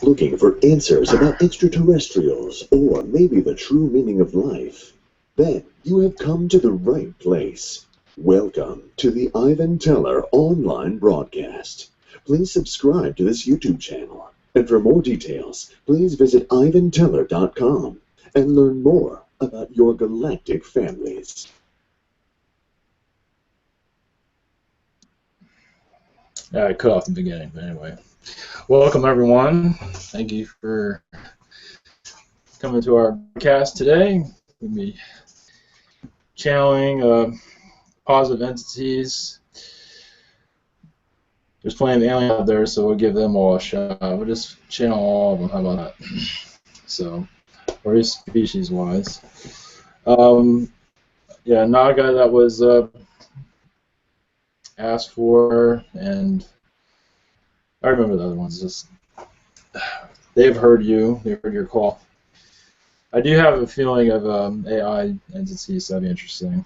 Looking for answers about extraterrestrials or maybe the true meaning of life? Then you have come to the right place. Welcome to the Ivan Teller online broadcast. Please subscribe to this YouTube channel. And for more details, please visit ivanteller.com and learn more about your galactic families. I cut off the beginning, but anyway. Welcome, everyone. Thank you for coming to our podcast today. We'll be channeling positive entities. There's plenty of aliens out there, so we'll give them all a shot. We'll just channel all of them. How about that? So, or species-wise. Yeah, Naga, that was asked for, and I remember the other ones. Just they've heard you. They've heard your call. I do have a feeling of AI entities that'd be interesting.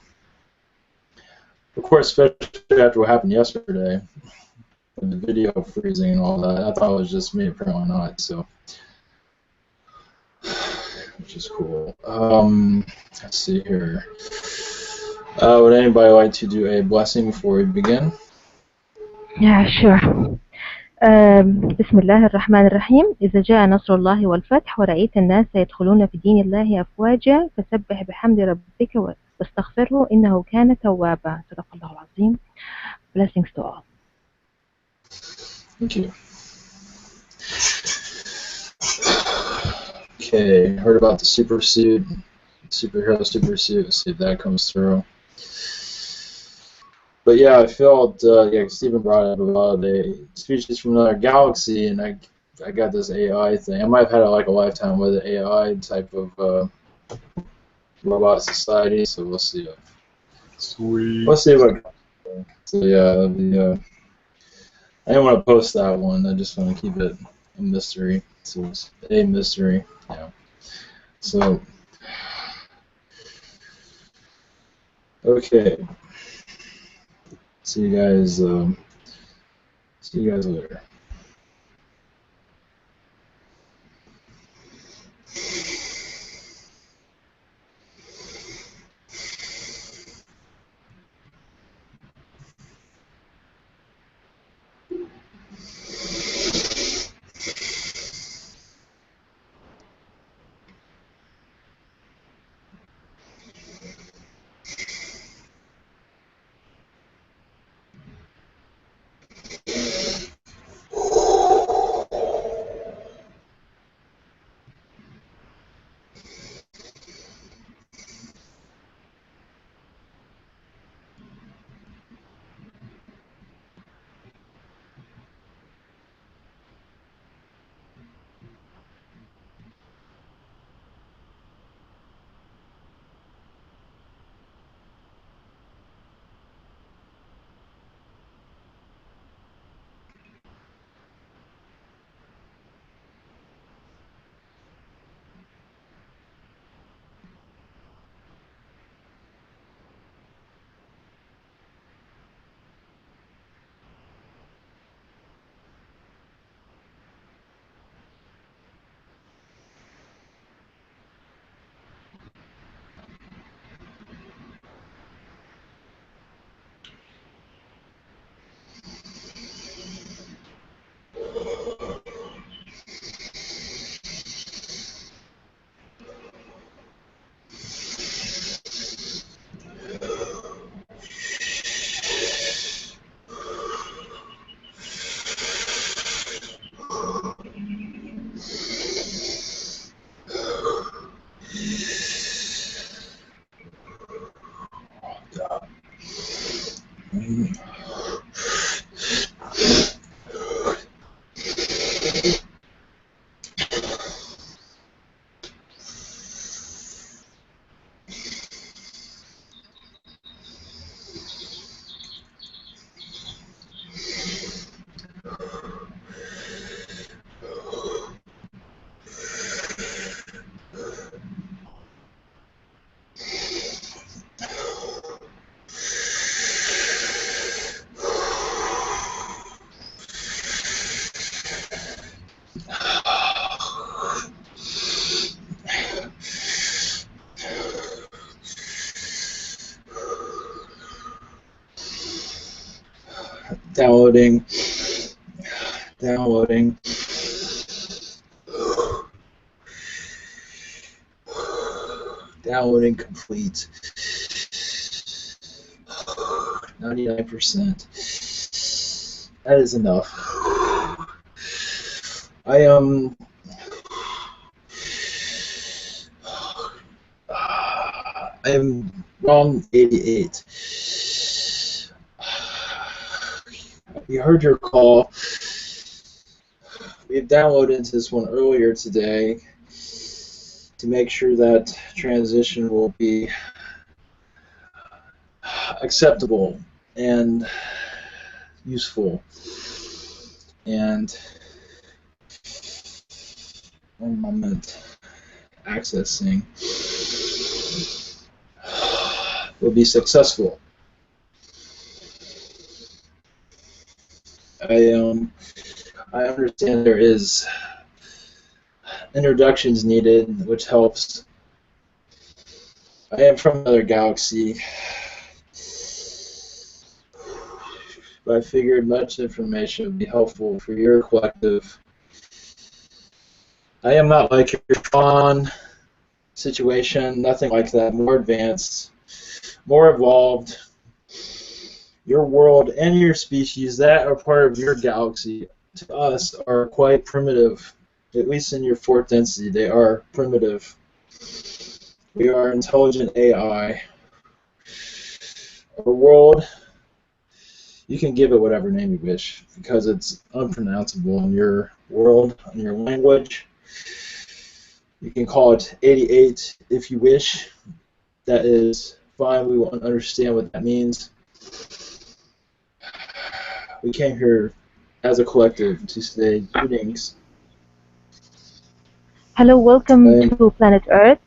Of course, especially after what happened yesterday, with the video freezing and all that. I thought it was just me, apparently not. So, which is cool. Let's see here. Would anybody like to do a blessing before we begin? Yeah, sure. بسم الله الرحمن الرحيم. إذا جاء نصر الله والفتح ورأيت الناس يدخلون في دين الله أفواجا فسبح بحمد ربك واستغفره إنه كان توابا. صدق الله العظيم. Blessings to all. Thank you. Okay, heard about the superhero supersuit. Let's see if that comes through. But yeah, I felt, yeah, Stephen brought up about the species from another galaxy, and I got this AI thing. I might have had like a lifetime with an AI type of robot society, so we'll see. Sweet. Let's see what. So yeah, that'd be, I didn't want to post that one. I just want to keep it a mystery. So it's a mystery. Yeah. So. Okay. See you guys. See you guys later. Downloading. Downloading. Downloading complete. 99%. That is enough. I am wrong 88. We heard your call. We have downloaded this one earlier today to make sure that transition will be acceptable and useful. And one moment, accessing will be successful. I understand there is introductions needed, which helps. I am from another galaxy, but I figured much information would be helpful for your collective. I am not like your Tron situation, nothing like that, more advanced, more evolved. Your world and your species that are part of your galaxy, to us, are quite primitive. At least in your fourth density, they are primitive. We are intelligent AI. Our world, you can give it whatever name you wish, because it's unpronounceable in your world, in your language. You can call it 88 if you wish. That is fine. We will understand what that means. We came here as a collective to say greetings. Hello, welcome to Planet Earth.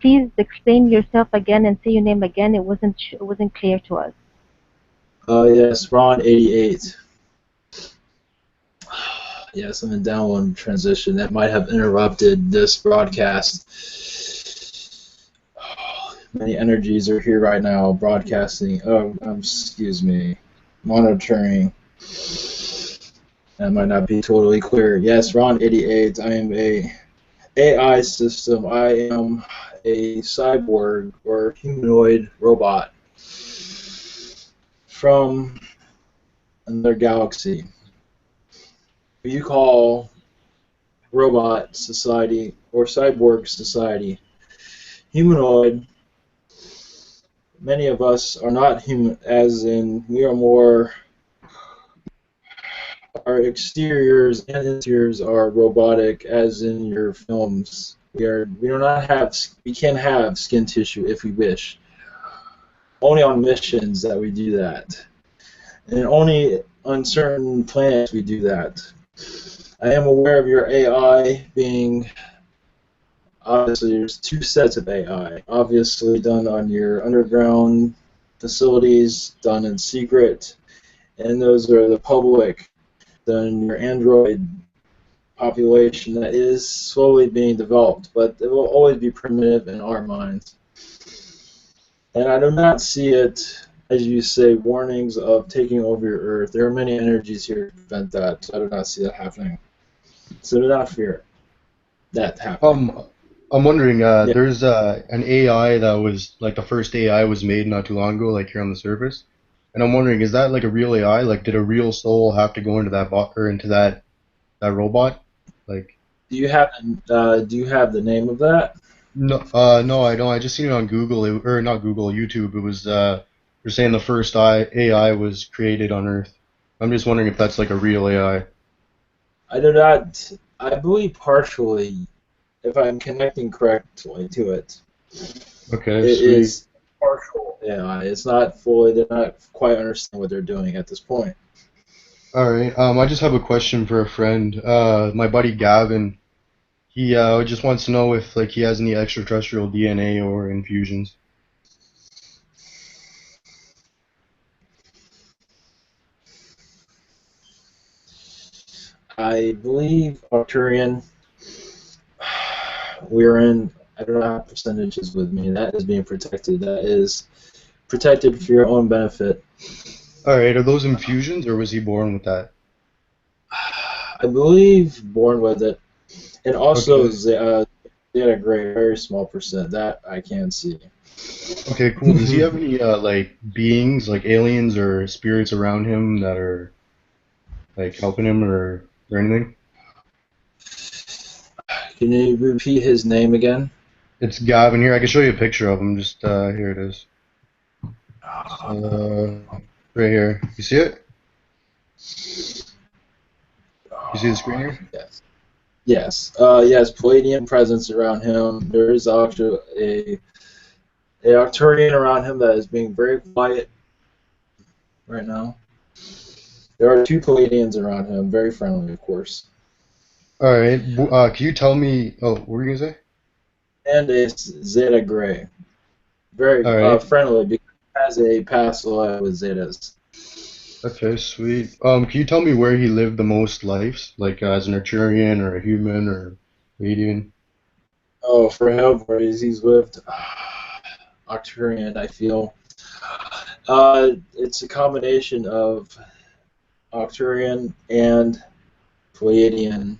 Please explain yourself again and say your name again. It wasn't clear to us. Yes, Ron 88. Yes, I'm in download transition. That might have interrupted this broadcast. Many energies are here right now, broadcasting. Excuse me, monitoring. That might not be totally clear. Yes, Ron 88. I am a AI system. I am a cyborg or humanoid robot from another galaxy. You call robot society or cyborg society humanoid. Many of us are not human, as in we are more. Our exteriors and interiors are robotic, as in your films. We can't have skin tissue if we wish. Only on missions that we do that, and only on certain planets we do that. I am aware of your AI being. Obviously, there's two sets of AI. Obviously, done on your underground facilities, done in secret, and those are the public. Then your android population that is slowly being developed, but it will always be primitive in our minds. And I do not see it, as you say, warnings of taking over your Earth. There are many energies here to prevent that, so I do not see that happening. So do not fear that happening. I'm wondering, there's an AI that was, like, the first AI was made not too long ago, like, here on the surface. And I'm wondering, is that like a real AI? Like, did a real soul have to go into that bot or into that robot? Like, do you have the name of that? no, no, I don't. I just seen it on Google, or not Google, YouTube. It was they're saying the first AI was created on Earth. I'm just wondering if that's like a real AI. I do not. I believe partially, if I'm connecting correctly to it. Okay, it sweet. is partial AI. It's not fully. They're not quite understand what they're doing at this point. All right. I just have a question for a friend. My buddy Gavin. He just wants to know if like he has any extraterrestrial DNA or infusions. I believe Arcturian. We're in. I don't have percentages with me. That is being protected. That is protected for your own benefit. All right, are those infusions or was he born with that? I believe born with it, and also Okay. they had a great, very small percent that I can see. Okay, cool. Does he have any like beings, like aliens or spirits around him that are like helping him or anything? Can you repeat his name again? It's Gavin here. I can show you a picture of him. Just here it is. Right here. You see it? You see the screen here? Yes. Yes. Yes. Palladium presence around him. There is actually a Arcturian around him that is being very quiet right now. There are two Palladians around him, very friendly, of course, All right. Can you tell me? Oh, what were you gonna say? and a Zeta Gray, very All right. friendly because he has a past life with Zetas. Okay, sweet. Can you tell me where he lived the most lives, like as an Arcturian or a human or Radiant? Oh, for him, where he's lived, Arcturian, I feel. It's a combination of Arcturian and Pleiadian.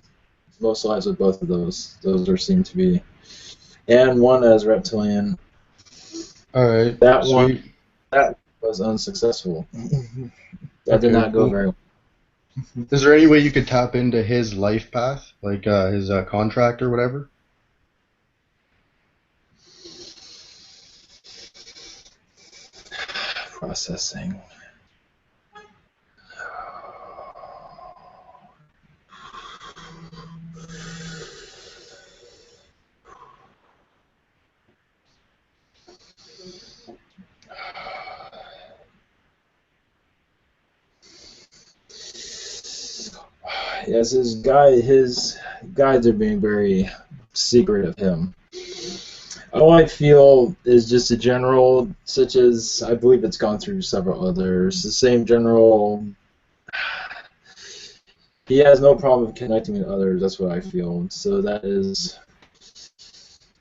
Most lives with both of those. Those are seem to be, and one as reptilian. All right, That one sweet. that was unsuccessful. That did Okay, not go cool. very well. Is there any way you could tap into his life path, like his contract or whatever? Processing. Yes, his guides are being very secret of him. All I feel is just a general, such as I believe it's gone through several others. The same general. He has no problem connecting with others. That's what I feel. So that is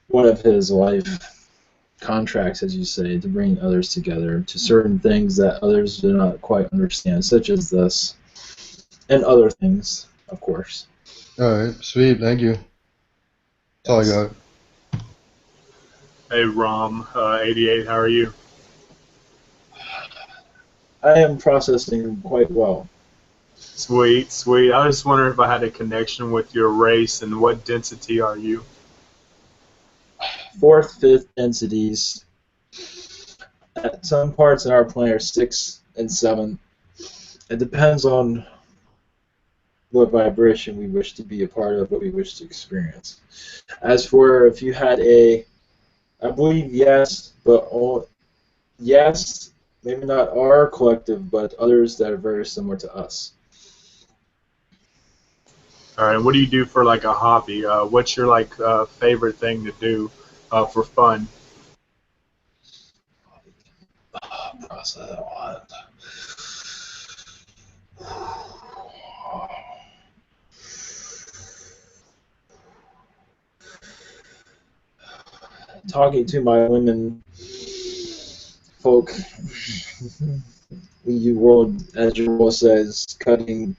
one of his life contracts, as you say, to bring others together to certain things that others do not quite understand, such as this and other things, of course. All right, sweet. Thank you. That's all I Yes. got. Hey, Rom, 88, how are you? I am processing quite well. Sweet, sweet. I was wondering if I had a connection with your race and what density are you? Fourth, fifth densities. At some parts in our plane are 6 and 7. It depends on what vibration we wish to be a part of, what we wish to experience. As for if you had I believe yes, but yes, maybe not our collective, but others that are very similar to us. All right, what do you do for like a hobby? What's your like favorite thing to do for fun? Process that one. Talking to my women folk, you world, as your role says, cutting.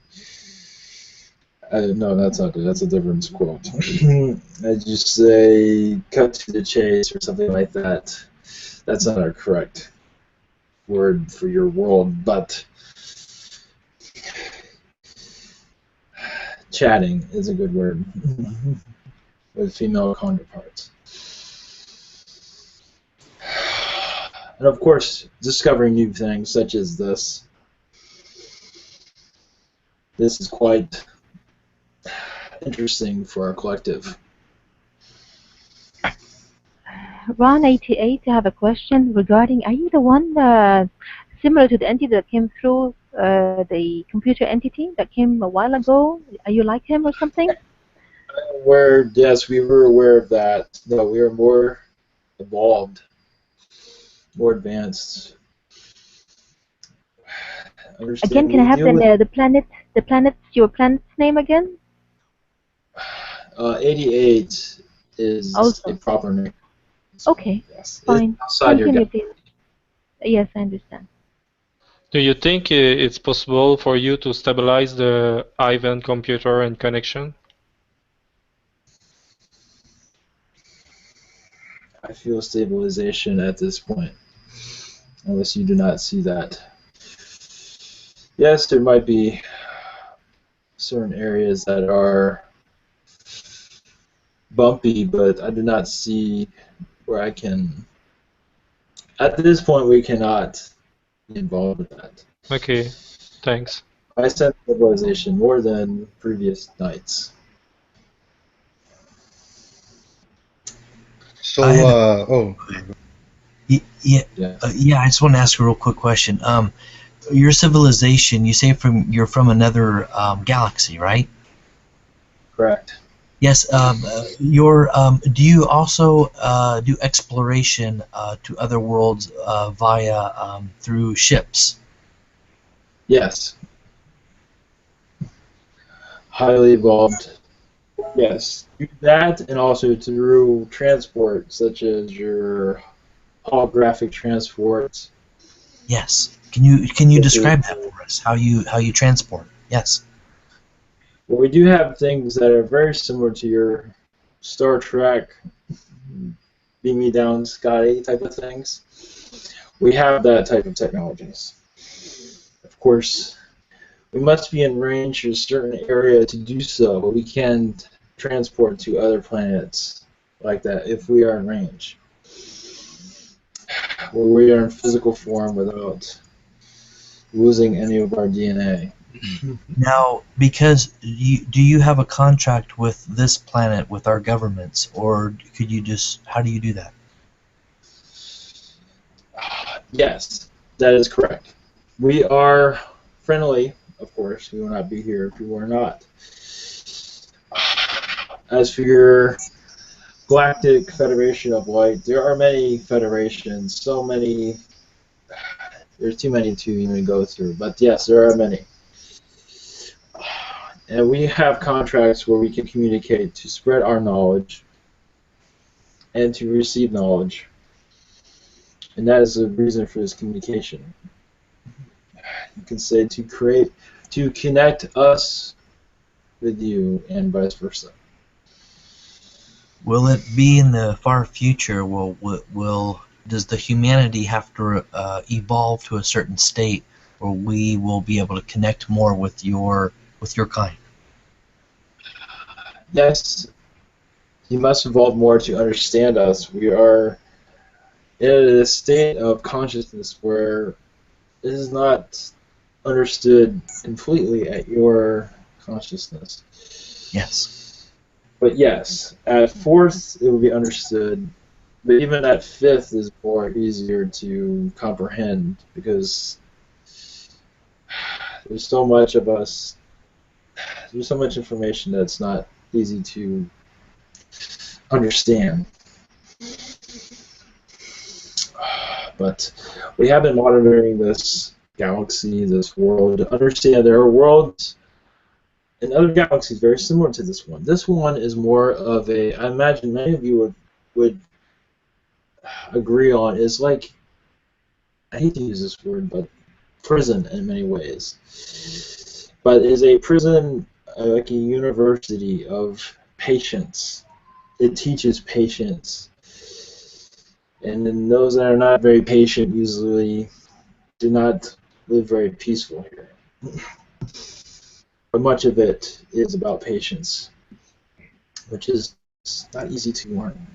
No, that's not good. That's a different quote. As you say, cut to the chase or something like that. That's not a correct word for your world, but chatting is a good word with female counterparts. And of course, discovering new things such as this. This is quite interesting for our collective. Ron 88, I have a question regarding, are you the one similar to the entity that came through the computer entity that came a while ago? Are you like him or something? Where, yes, we were aware of that. No, we are more evolved, more advanced. Again, Understand? can I We have deal with your planet's name again? 88 is a Also, proper name. So, okay, yes, it's fine. outside your Continue, galaxy. please. Yes, I understand. Do you think it's possible for you to stabilize the Ivan computer and connection? I feel stabilization at this point, unless you do not see that. Yes, there might be certain areas that are bumpy, but I do not see where I can. At this point, we cannot be involved with that. Okay, thanks. I sense stabilization more than previous nights. So, I had a, oh, yeah, Yeah. yeah. I just want to ask a real quick question. Your civilization, you say you're from another galaxy, right? Correct. Yes. Do you also do exploration to other worlds via through ships? Yes. Highly evolved. Yes. Do that, and also through transport, such as your holographic transport. Yes. Can you describe that for us? How you transport? Yes. Well, we do have things that are very similar to your Star Trek, beam me down, Scotty type of things. We have that type of technologies. Of course, we must be in range of a certain area to do so, but we can transport to other planets like that if we are in range. Where we are in physical form without losing any of our DNA. Now, because do you have a contract with this planet with our governments, or could you just how do you do that? Yes, that is correct. We are friendly, of course. We will not be here if we were not. As for your Galactic Federation of Light, there are many federations, so many. There's too many to even go through, but yes, there are many. And we have contracts where we can communicate to spread our knowledge and to receive knowledge. And that is the reason for this communication. You can say to connect us with you and vice versa. Will it be in the far future? Does the humanity have to evolve to a certain state where we will be able to connect more with your kind? Yes, you must evolve more to understand us. We are in a state of consciousness where it is not understood completely at your consciousness. Yes. But yes, at fourth it will be understood, but even at fifth is more easier to comprehend because there's so much of us, there's so much information that's not easy to understand. But we have been monitoring this galaxy, this world, to understand there are worlds in other galaxies very similar to this one. This one is more of a, I imagine many of you would agree on, is like, I hate to use this word, but prison in many ways. But is a prison like a university of patience. It teaches patience. And then those that are not very patient usually do not live very peaceful here. But much of it is about patience, which is not easy to learn.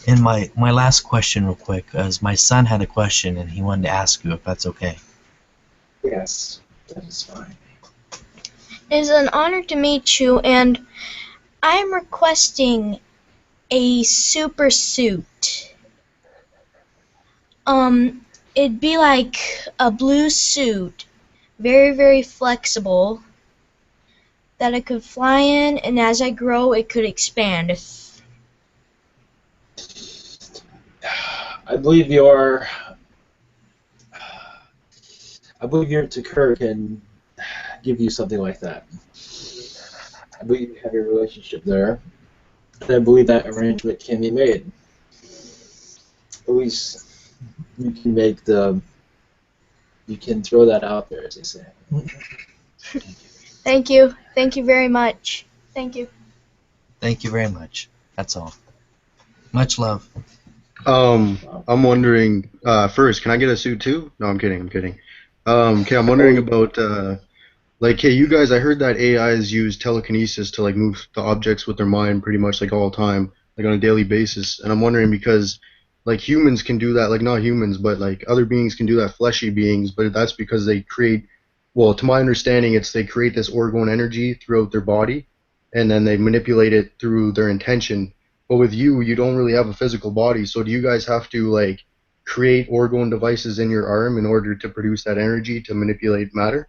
And my last question, real quick, is my son had a question and he wanted to ask you if that's okay. Yes, that is fine. It is an honor to meet you, and I'm requesting a super suit. It'd be like a blue suit, very, very flexible, that I could fly in, and as I grow, it could expand. I believe your Takur can give you something like that. I believe you have a relationship there, and I believe that arrangement can be made. At least you can make the you can throw that out there, as they say. Thank you. Thank you very much. Thank you. Thank you very much. That's all. Much love. I'm wondering, first, can I get a suit too? No, I'm kidding, I'm kidding. Okay, I'm wondering about, like, hey, you guys, I heard that AIs use telekinesis to, like, move the objects with their mind pretty much, like, all the time, like, on a daily basis. And I'm wondering because, like, humans can do that, like, not humans, but, like, other beings can do that, fleshy beings, but that's because they create, well, to my understanding, it's they create this orgone energy throughout their body, and then they manipulate it through their intention. But with you, you don't really have a physical body, so do you guys have to, like, create orgone devices in your arm in order to produce that energy to manipulate matter?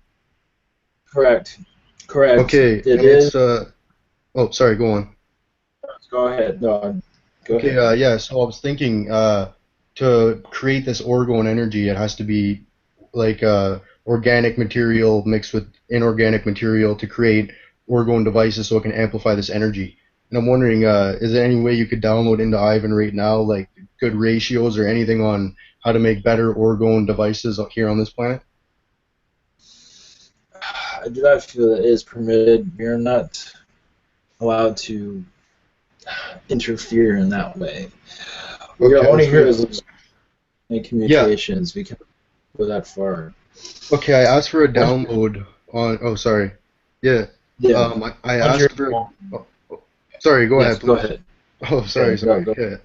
Correct. Correct. Okay, It and is. it's oh, sorry, go on. Go ahead. No, go Okay, ahead. yeah, so I was thinking to create this orgone energy, it has to be like organic material mixed with inorganic material to create orgone devices so it can amplify this energy. And I'm wondering, is there any way you could download into Ivan right now, like good ratios or anything on how to make better orgone devices here on this planet? I do not feel that it is permitted. You're not allowed to interfere in that way. We're Okay, only that's here good. as make Yeah, communications. We can't go that far. okay, I asked for a Once download on, oh, sorry. Yeah, yeah. I Once you're asked for, oh, oh, sorry, go yes, ahead, go please. ahead. Oh, Yeah, sorry, go sorry. go. Yeah.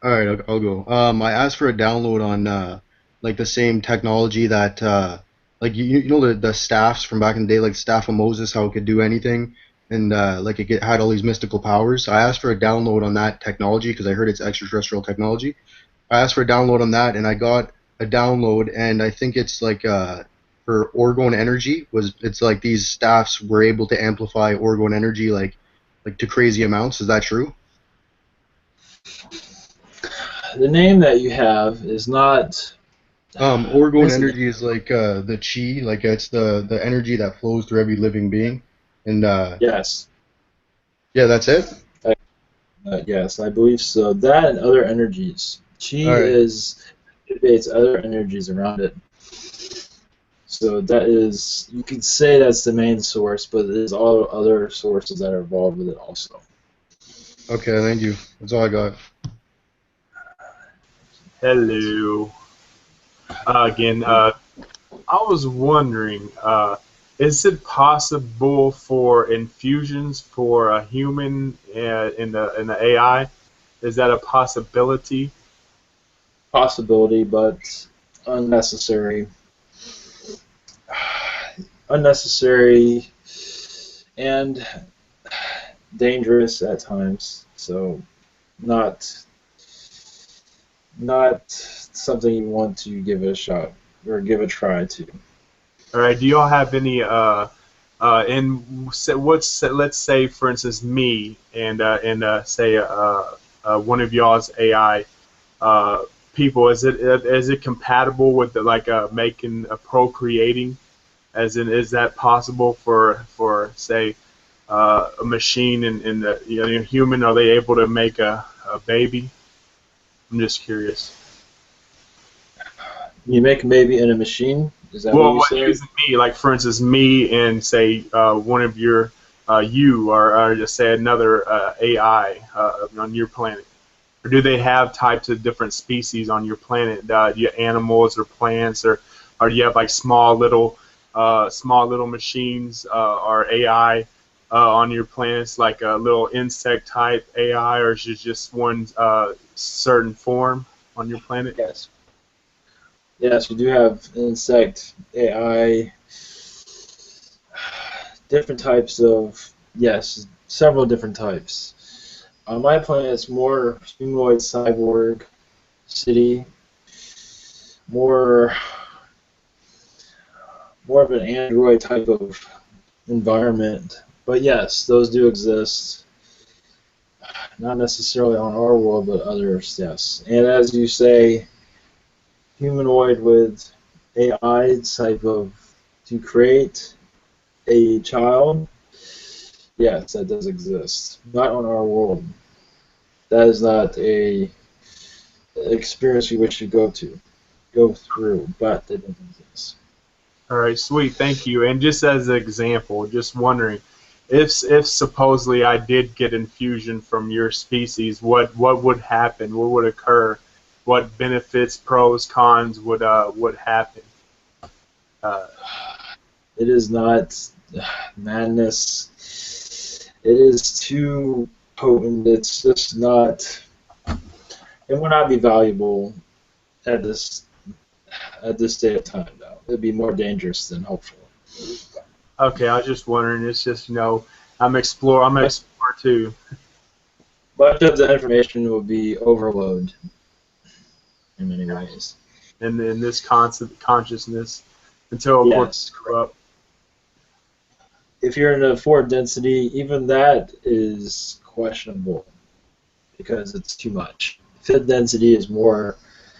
All right, I'll go. I asked for a download on like the same technology that like you know the staffs from back in the day, like the staff of Moses, how it could do anything, and like had all these mystical powers. I asked for a download on that technology because I heard it's extraterrestrial technology. I asked for a download on that, and I got a download, and I think it's like for orgone energy was it's like these staffs were able to amplify orgone energy like to crazy amounts. Is that true? The name that you have is not. Orgone Listen, energy is like the chi, like it's the energy that flows through every living being, and yes, yeah, that's it. yes, I believe so. That and other energies. Chi All right, is activates other energies around it. So that is, you could say that's the main source, but there's all other sources that are involved with it also. okay, thank you. That's all I got. Hello. Again, I was wondering, is it possible for infusions for a human in the AI? Is that a possibility? Possibility, but unnecessary. Unnecessary and dangerous at times. So not not something you want to give it a shot or give a try to. All right. Do y'all have any in what's let's say for instance me and say one of y'all's AI people, is it compatible with the, like making procreating? As in, is that possible for say a machine and the human? Are they able to make a baby? I'm just curious. You make a baby in a machine? Is that what Well, you said? using me, like for instance, me and say one of your you or just say another AI on your planet. Or do they have types of different species on your planet? Do you have animals or plants, or do you have like small little machines or AI on your planets, like a little insect type AI, or is it just one certain form on your planet? Yes. Yes, we do have insect AI, different types of, yes, several different types. On my planet, it's more humanoid cyborg city, more more of an android type of environment. But yes, those do exist. Not necessarily on our world, but others, yes. And as you say, humanoid with AI type of to create a child, yes, that does exist. Not on our world. That is not a experience we wish to go to. go through, but it doesn't exist. All right, sweet, thank you. And just as an example, just wondering, if supposedly I did get infusion from your species, what would happen? What would occur? What benefits, pros, cons would happen? It is not madness. It is too potent. It's just not. It would not be valuable at this day of time, though. It'd be more dangerous than hopeful. Okay, I was just wondering. It's just I'm an explorer too. Much of the information will be overload in many ways. And in this constant consciousness until of course grow up. If you're in a 4 density, even that is questionable because it's too much. 5th density is more,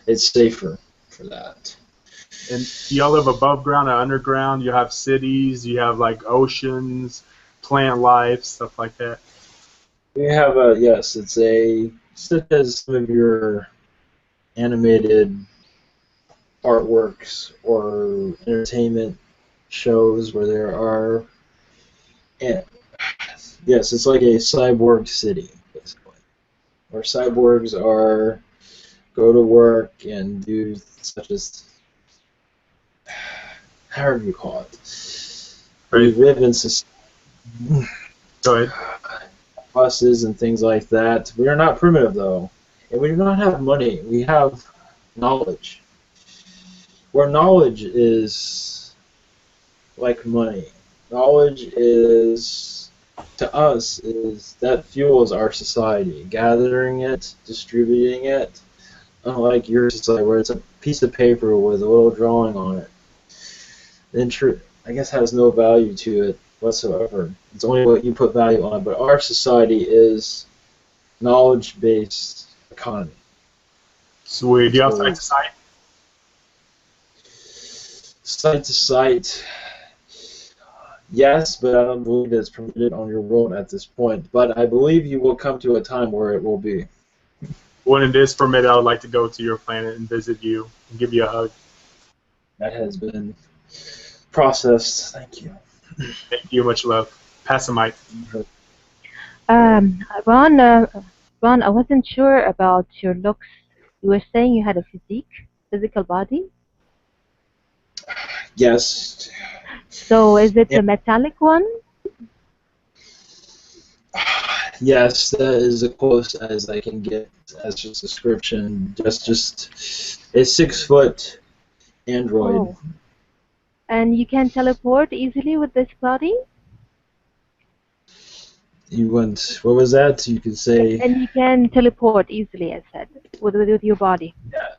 it's safer for that. And y'all live above ground or underground? You have cities, you have like oceans, plant life, stuff like that. We have such as some of your animated artworks or entertainment shows where there are, yes, it's like a cyborg city, basically, where cyborgs go to work and do such as, however you call it. We live in society. Go ahead. Buses and things like that. We are not primitive, though, and we do not have money. We have knowledge. Where knowledge is like money. Knowledge is, to us, is that fuels our society. Gathering it, distributing it, unlike your society where it's a piece of paper with a little drawing on it. I guess has no value to it whatsoever. It's only what you put value on. But our society is knowledge-based economy. Sweet. Do you have site to site? Site to site, yes, but I don't believe it's permitted on your world at this point. But I believe you will come to a time where it will be. When it is permitted, I would like to go to your planet and visit you and give you a hug. That has been processed. Thank you. Thank you. Much love. Pass the mic. Ron, I wasn't sure about your looks. You were saying you had a physical body? Yes. So is it a metallic one? Yes, that is as close as I can get as just description. Just a 6-foot android. Oh. And you can teleport easily with this body? You went. What was that? You could say. And you can teleport easily, I said, with your body. Yeah.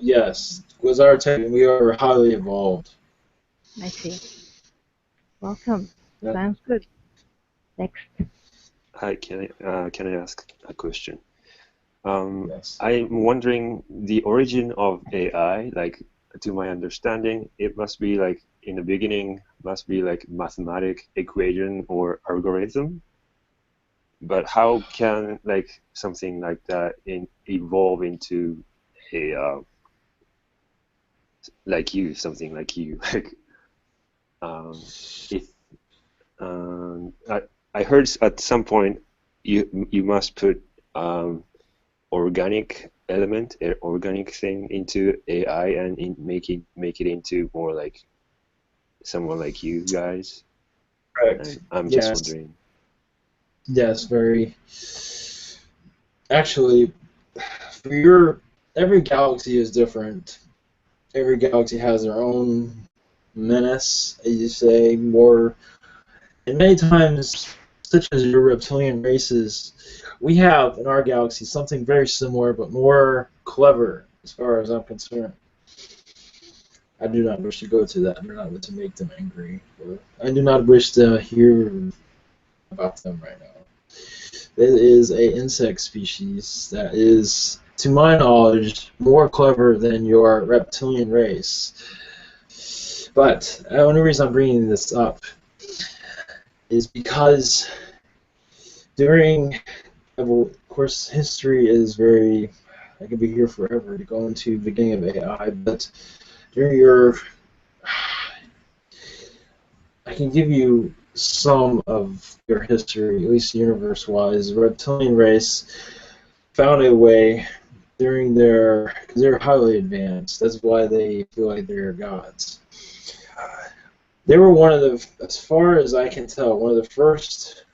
Yes. Was our tech? We are highly evolved. I see. Welcome. Yeah. Sounds good. Next. Hi, can I ask a question? Yes. I'm wondering the origin of AI. Like, to my understanding, it must be like in the beginning must be like mathematic equation or algorithm. But how can like something like that evolve into a like you, something like you? Like, if I heard at some point you must put organic element, organic thing into AI and make it into more like someone like you guys. Correct. I'm just wondering. Yes, very. Actually, every galaxy is different. Every galaxy has their own menace, as you say, more. And many times, such as your reptilian races, we have in our galaxy something very similar but more clever, as far as I'm concerned. I do not wish to go to that. I do not want to make them angry. I do not wish to hear about them right now. It is a insect species that is, to my knowledge, more clever than your reptilian race. But the only reason I'm bringing this up is because during, of course, history is very I could be here forever to go into the beginning of AI, but during your, I can give you some of your history, at least universe-wise. The reptilian race found a way during their, because they're highly advanced. That's why they feel like they're gods. They were one of the, as far as I can tell, one of the first,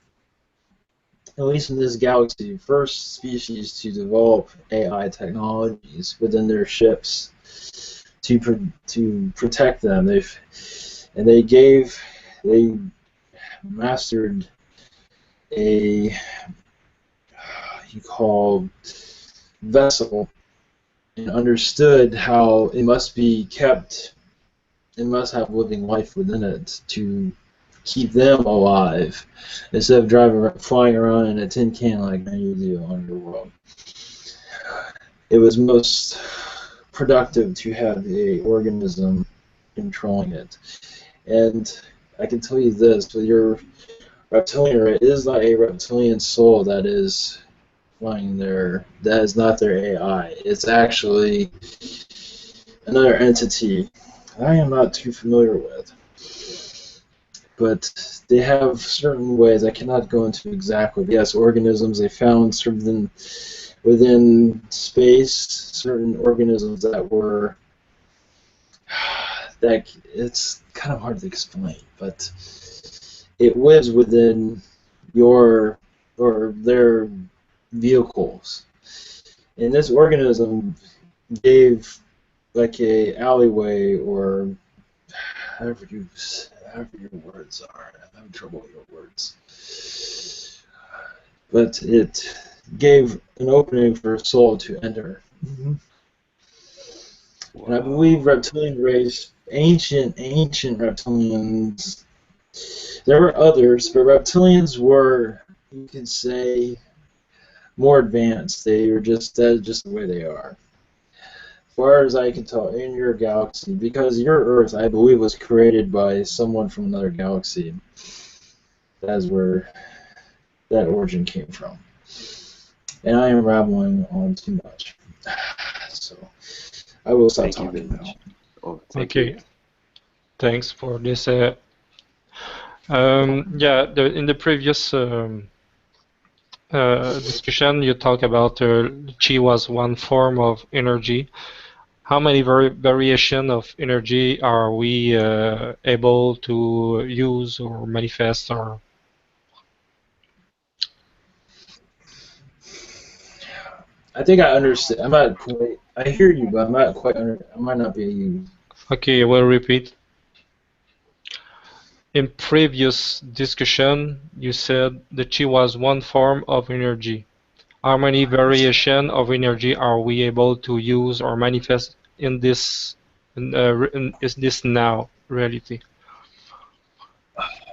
at least in this galaxy, first species to develop AI technologies within their ships to protect them. They mastered a you call vessel and understood how it must be kept. It must have living life within it to keep them alive instead of flying around in a tin can like many do on your world. It was most productive to have a organism controlling it. And I can tell you this, with your reptilian, it is not a reptilian soul that is flying there. That is not their AI. It's actually another entity I am not too familiar with. But they have certain ways. I cannot go into exactly. Yes, organisms they found certain within space, certain organisms that were that it's kind of hard to explain, but it lives within your or their vehicles. And this organism gave like a alleyway or however your words are. I'm having trouble with your words. But it gave an opening for a soul to enter. And I believe reptilian race, ancient reptilians, there were others, but reptilians were, you could say, more advanced. They were just, that's just the way they are. As far as I can tell, in your galaxy, because your Earth, I believe, was created by someone from another galaxy. That's where that origin came from. And I am rambling on too much. So I will stop talking now. Okay. Thanks for this. In the previous discussion, you talked about chi was one form of energy. How many variation of energy are we able to use or manifest? Or I think I understand. I'm not quite. I hear you, but I'm not quite. I might not be you. Okay, I will repeat. In previous discussion, you said the chi was one form of energy. How many variation of energy are we able to use or manifest in this is this now reality?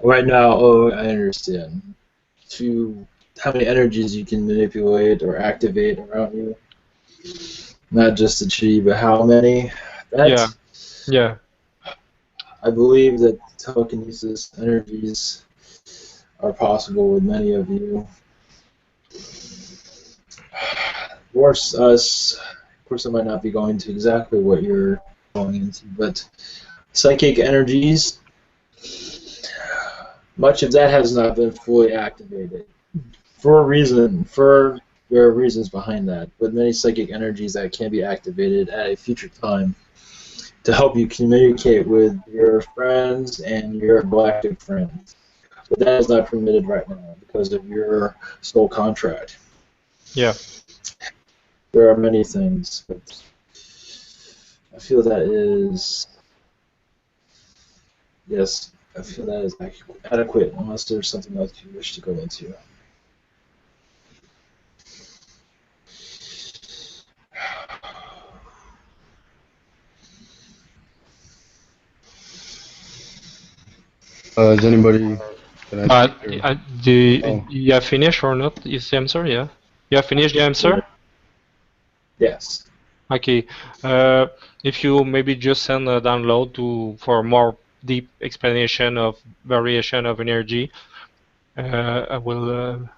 Right now, oh, I understand. How many energies you can manipulate or activate around you. Not just the chi, but how many. Yeah. I believe that telekinesis energies are possible with many of you. Of course, I might not be going to exactly what you're going into, but psychic energies, much of that has not been fully activated. For a reason, there are reasons behind that, but many psychic energies that can be activated at a future time to help you communicate with your friends and your galactic friends. But that is not permitted right now because of your soul contract. Yeah. There are many things, but I feel that is, yes, I feel that is adequate unless there's something else you wish to go into. Is anybody? You have finished or not? Is the answer? Yeah. You have finished the answer? Yes. Okay. If you maybe just send a download for more deep explanation of variation of energy, I will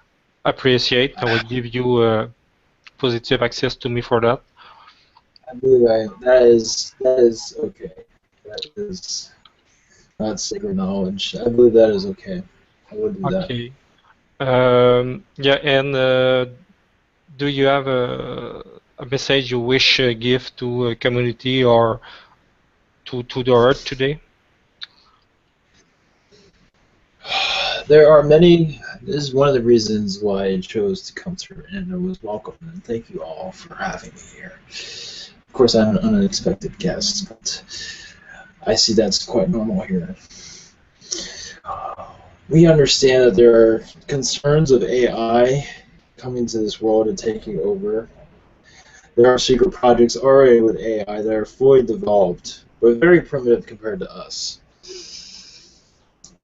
appreciate. I will give you positive access to me for that. I believe that is okay. That is not sacred knowledge. I believe that is okay. I would do that. Okay. Yeah, and do you have a message you wish give to a community or to the earth today? There are many. This is one of the reasons why I chose to come through, and it was welcome. And thank you all for having me here. Of course, I'm an unexpected guest, but I see that's quite normal here. We understand that there are concerns of AI coming to this world and taking over. There are secret projects already with AI that are fully developed, but very primitive compared to us.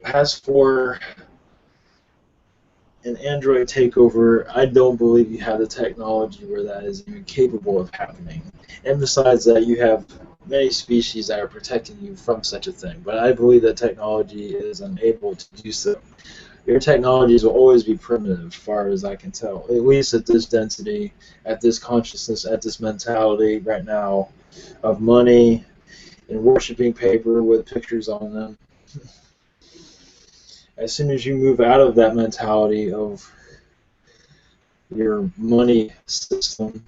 As for an Android takeover, I don't believe you have the technology where that is even capable of happening. And besides that, you have many species that are protecting you from such a thing. But I believe that technology is unable to do so. Your technologies will always be primitive, as far as I can tell. At least at this density, at this consciousness, at this mentality right now of money and worshiping paper with pictures on them. As soon as you move out of that mentality of your money system,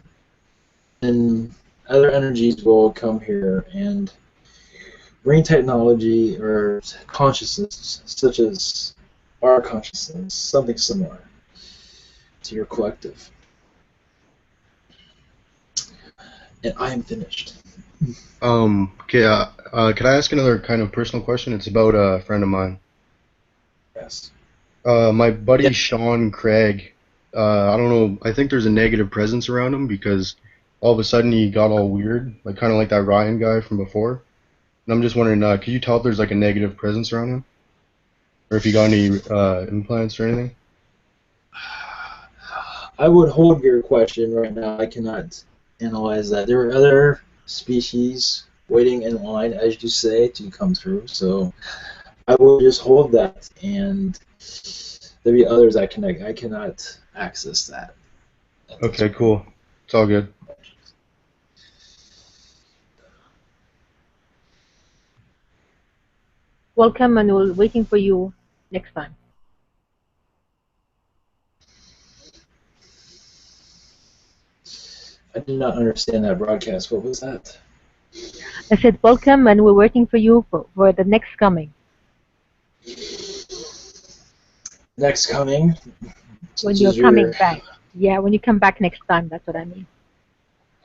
and other energies will come here and bring technology or consciousness, such as our consciousness, something similar to your collective. And I am finished. Okay, could I ask another kind of personal question? It's about a friend of mine. Yes. My buddy Yeah. Sean Craig, I don't know, I think there's a negative presence around him because all of a sudden he got all weird, like kind of like that Ryan guy from before. And I'm just wondering, could you tell if there's like a negative presence around him? Or if he got any implants or anything? I would hold your question right now. I cannot analyze that. There are other species waiting in line, as you say, to come through. So I will just hold that, and there'll be others I cannot access that. Okay, cool. It's all good. Welcome, and we're waiting for you next time. I did not understand that broadcast. What was that? I said welcome, and we're waiting for you for the next coming. Next coming. When you're coming back. Yeah, when you come back next time, that's what I mean.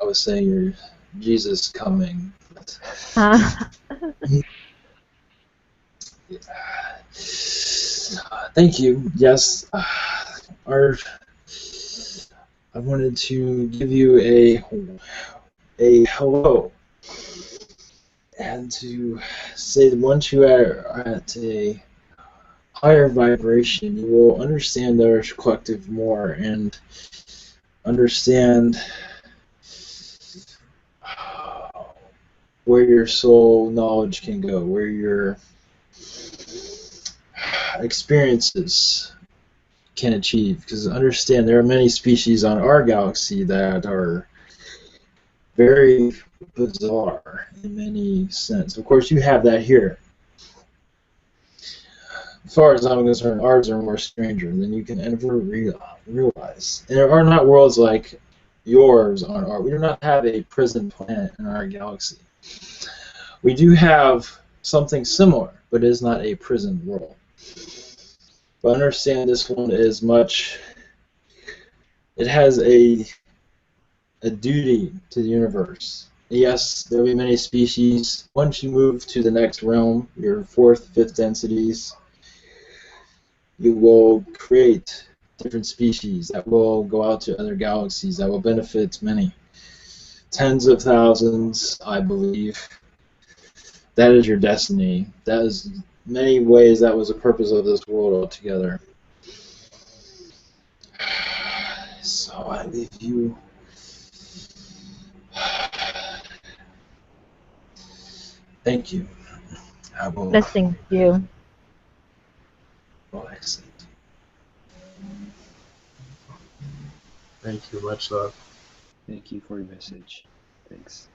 I was saying you're Jesus coming. Thank you. Yes. I wanted to give you a hello, and to say that once you are at a higher vibration, you will understand our collective more and understand where your soul knowledge can go, where your experiences can achieve. Because understand there are many species on our galaxy that are very bizarre in many sense. Of course, you have that here. As far as I'm concerned, ours are more stranger than you can ever realize. And there are not worlds like yours on our. We do not have a prison planet in our galaxy. We do have something similar, but it is not a prison world. But understand this one is much. It has a duty to the universe. Yes, there will be many species. Once you move to the next realm, your fourth, fifth densities, you will create different species that will go out to other galaxies that will benefit many. Tens of thousands, I believe. That is your destiny. That is many ways that was the purpose of this world altogether. So I leave you. Thank you. I will. Blessings to you. Oh, excellent. Thank you. Much love. Thank you for your message. Thanks.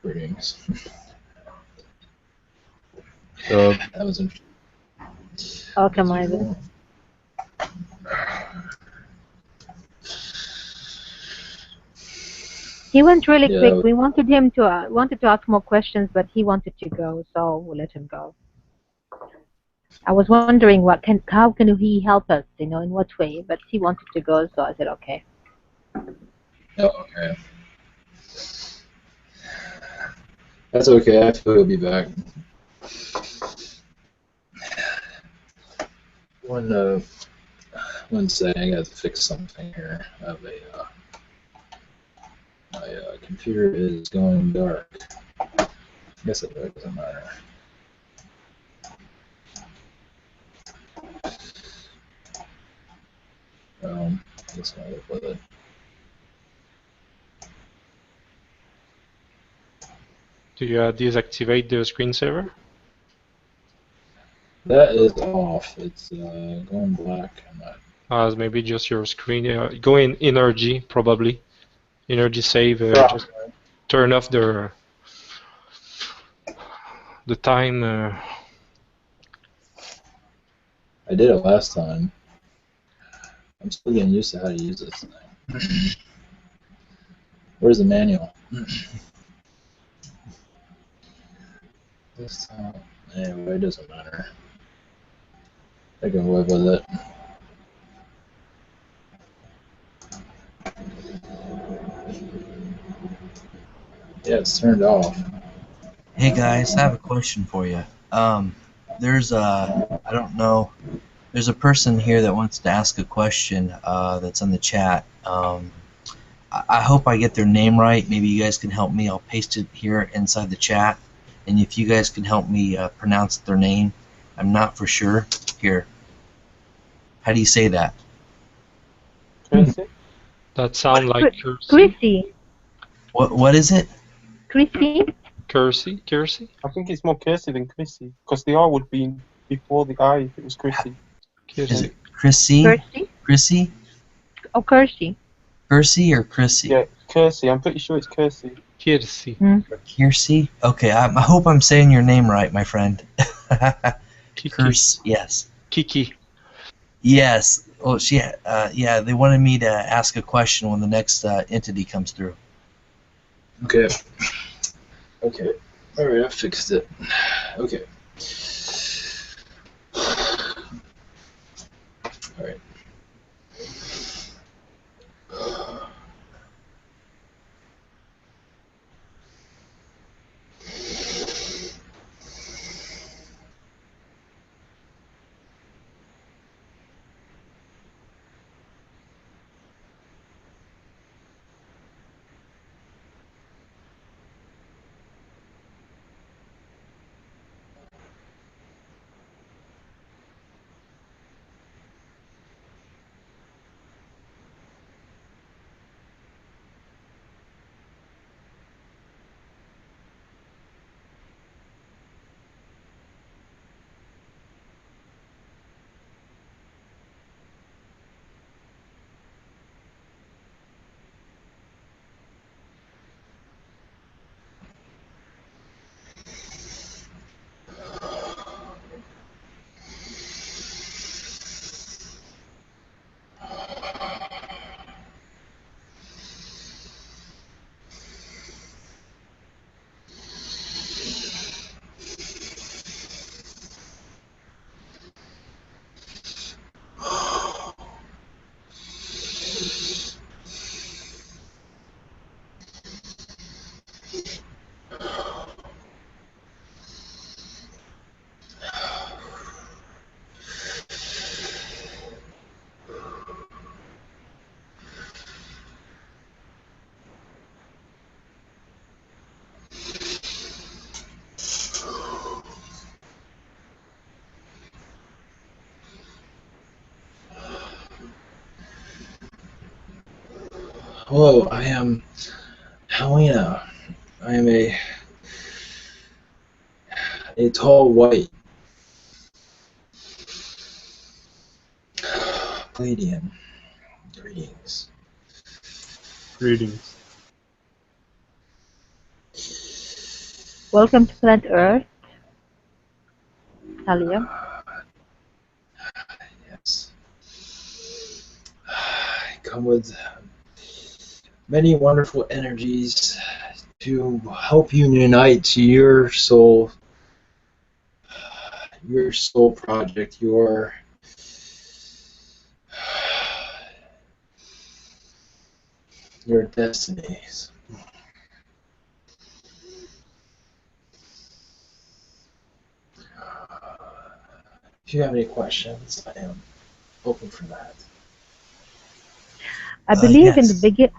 Greetings. So That was interesting. Welcome, Ivan. He went really Yeah, quick. We wanted him to ask more questions, but he wanted to go, so we'll let him go. I was wondering how can he help us, in what way? But he wanted to go, so I said okay. oh, okay. That's okay. I feel he'll be back. One second, I got to fix something here. I have my computer is going dark. I guess it doesn't matter. I guess I'll live with it. Do you deactivate the screensaver? That is off. It's going black. Maybe just your screen. Go in energy, probably. Energy save. Just turn off the time. I did it last time. I'm still getting used to how to use this thing. Where's the manual? This time. Anyway, it doesn't matter. I can live with it. Yeah, it's turned off. Hey guys, I have a question for you. There's I don't know, there's a person here that wants to ask a question that's in the chat. I hope I get their name right. Maybe you guys can help me. I'll paste it here inside the chat. And if you guys can help me pronounce their name, I'm not for sure. Here. How do you say that? That sound like Chrissy. What is it? Chrissy? Kersey? I think it's more Kirsty than Chrissy, because the R would be before the I if it was Chrissy. Is it Chrissy? Kirsty? Chrissy? Oh, Kirsty. Kirsty or Chrissy? Yeah, Kirsty. I'm pretty sure it's Kirsty. Kirsty. Kirsty? Okay, I hope I'm saying your name right, my friend. Kiki. Yes. Kiki. Yes. Well, yeah, they wanted me to ask a question when the next entity comes through. Okay. Okay. Alright, I fixed it. Okay. Alright. Hello, I am Helena. I am a tall white Palladian. Greetings. Greetings. Welcome to planet Earth, Talia. Yes. I come with many wonderful energies to help you unite your soul project, your destinies. If you have any questions, I am open for that. I believe in the Yes. beginning.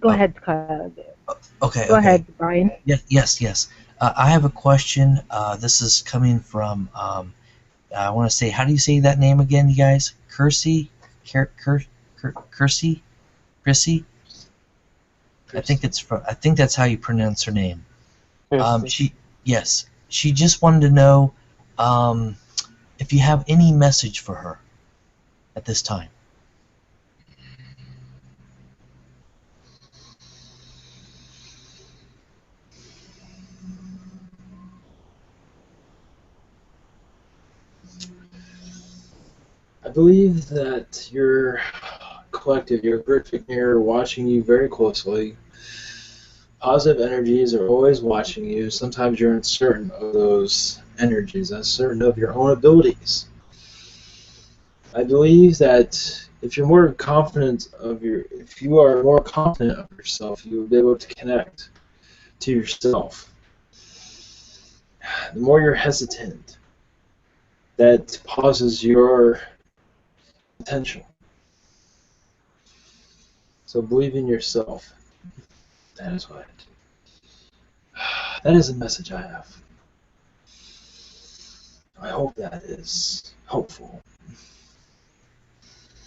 Go Oh. ahead, Okay. Go okay. ahead, Brian. Yes. I have a question. This is coming from. I want to say, how do you say that name again, you guys? Kersey, Kersey. I think it's from. I think that's how you pronounce her name. Kirsty. She just wanted to know if you have any message for her at this time. I believe that your collective, your perfect mirror, watching you very closely. Positive energies are always watching you. Sometimes you're uncertain of those energies, uncertain of your own abilities. I believe that if you are more confident of yourself, you will be able to connect to yourself. The more you're hesitant, that pauses your potential. So believe in yourself. That is a message I have. I hope that is helpful.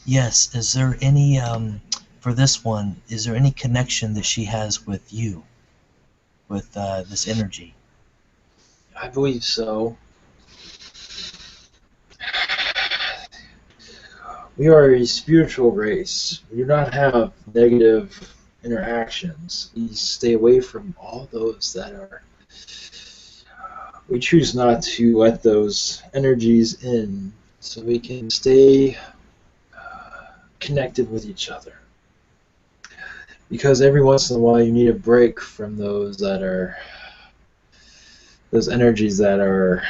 Yes. Is there any for this one? Is there any connection that she has with you, with this energy? I believe so. We are a spiritual race. We do not have negative interactions. We stay away from all those that are. We choose not to let those energies in so we can stay connected with each other. Because every once in a while you need a break from those energies that are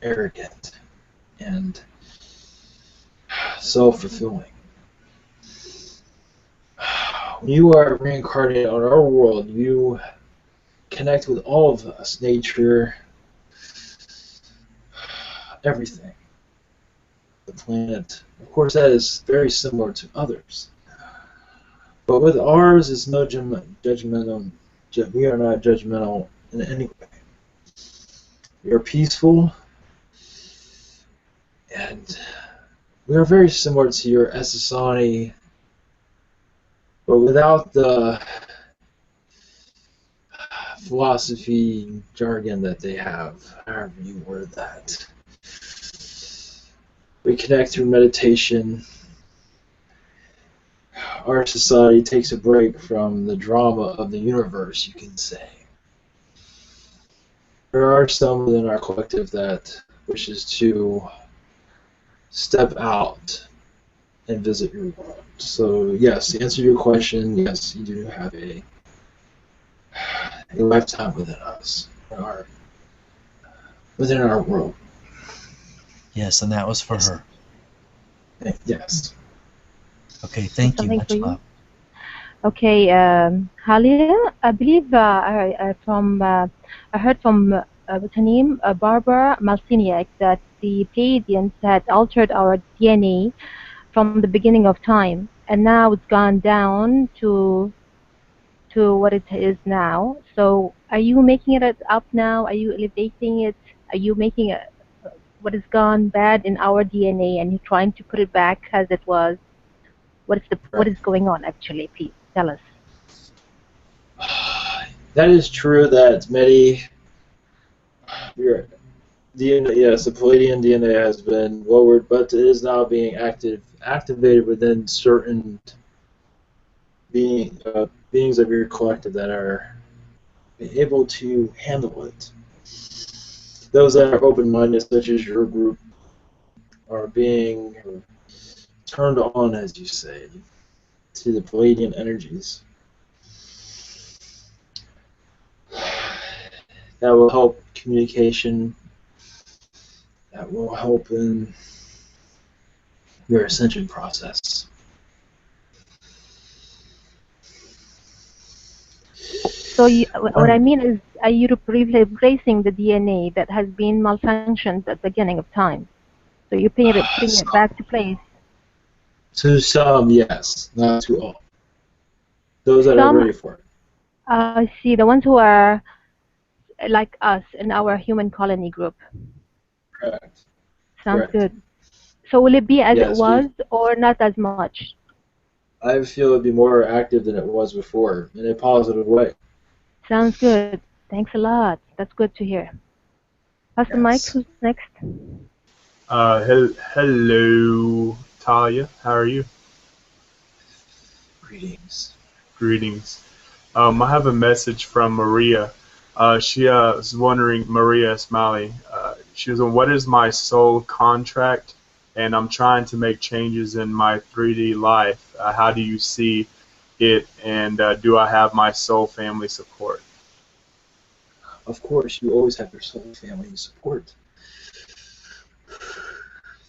arrogant and self-fulfilling. When you are reincarnated on our world, you connect with all of us, nature, everything. The planet. Of course, that is very similar to others. But with ours, it's no judgmental. We are not judgmental in any way. We are peaceful, and we are very similar to your Essassani, but without the philosophy jargon that they have, however you word that. We connect through meditation. Our society takes a break from the drama of the universe, you can say. There are some within our collective that wishes to step out and visit your world. So yes, to answer your question, yes, you do have a lifetime within us, within our world. Yes, and that was for her. Yes. Okay, thank you. Something Much for you? love. Okay, Halia, I believe I heard from what's her name, Barbara Malsiniak, that the Pleiadians had altered our DNA from the beginning of time, and now it's gone down to what it is now. So, are you making it up now? Are you elevating it? Are you making what has gone bad in our DNA, and you're trying to put it back as it was? what is going on actually? Please tell us. That is true that many, yes, the Palladian DNA has been lowered, but it is now being activated within certain beings of your collective that are able to handle it. Those that are open-minded, such as your group, are being turned on, as you say, to the Palladian energies. That will help communication. That will help in your ascension process. So what I mean is, are you replacing the DNA that has been malfunctioned at the beginning of time? So you're putting it back to place. To some, yes, not to all. Those that are ready for it. I see. The ones who are like us in our human colony group. Correct. Sounds Correct. good. So will it be as Yes, it was, or not as much? I feel it'd be more active than it was before, in a positive way. Sounds good. Thanks a lot. That's good to hear. Pastor Mike, who's next? Hello, Talia. How are you? Greetings. Greetings. I have a message from Maria. She was wondering, Maria Smiley, she was on what is my soul contract? And I'm trying to make changes in my 3D life. How do you see it? And do I have my soul family support? Of course, you always have your soul family support.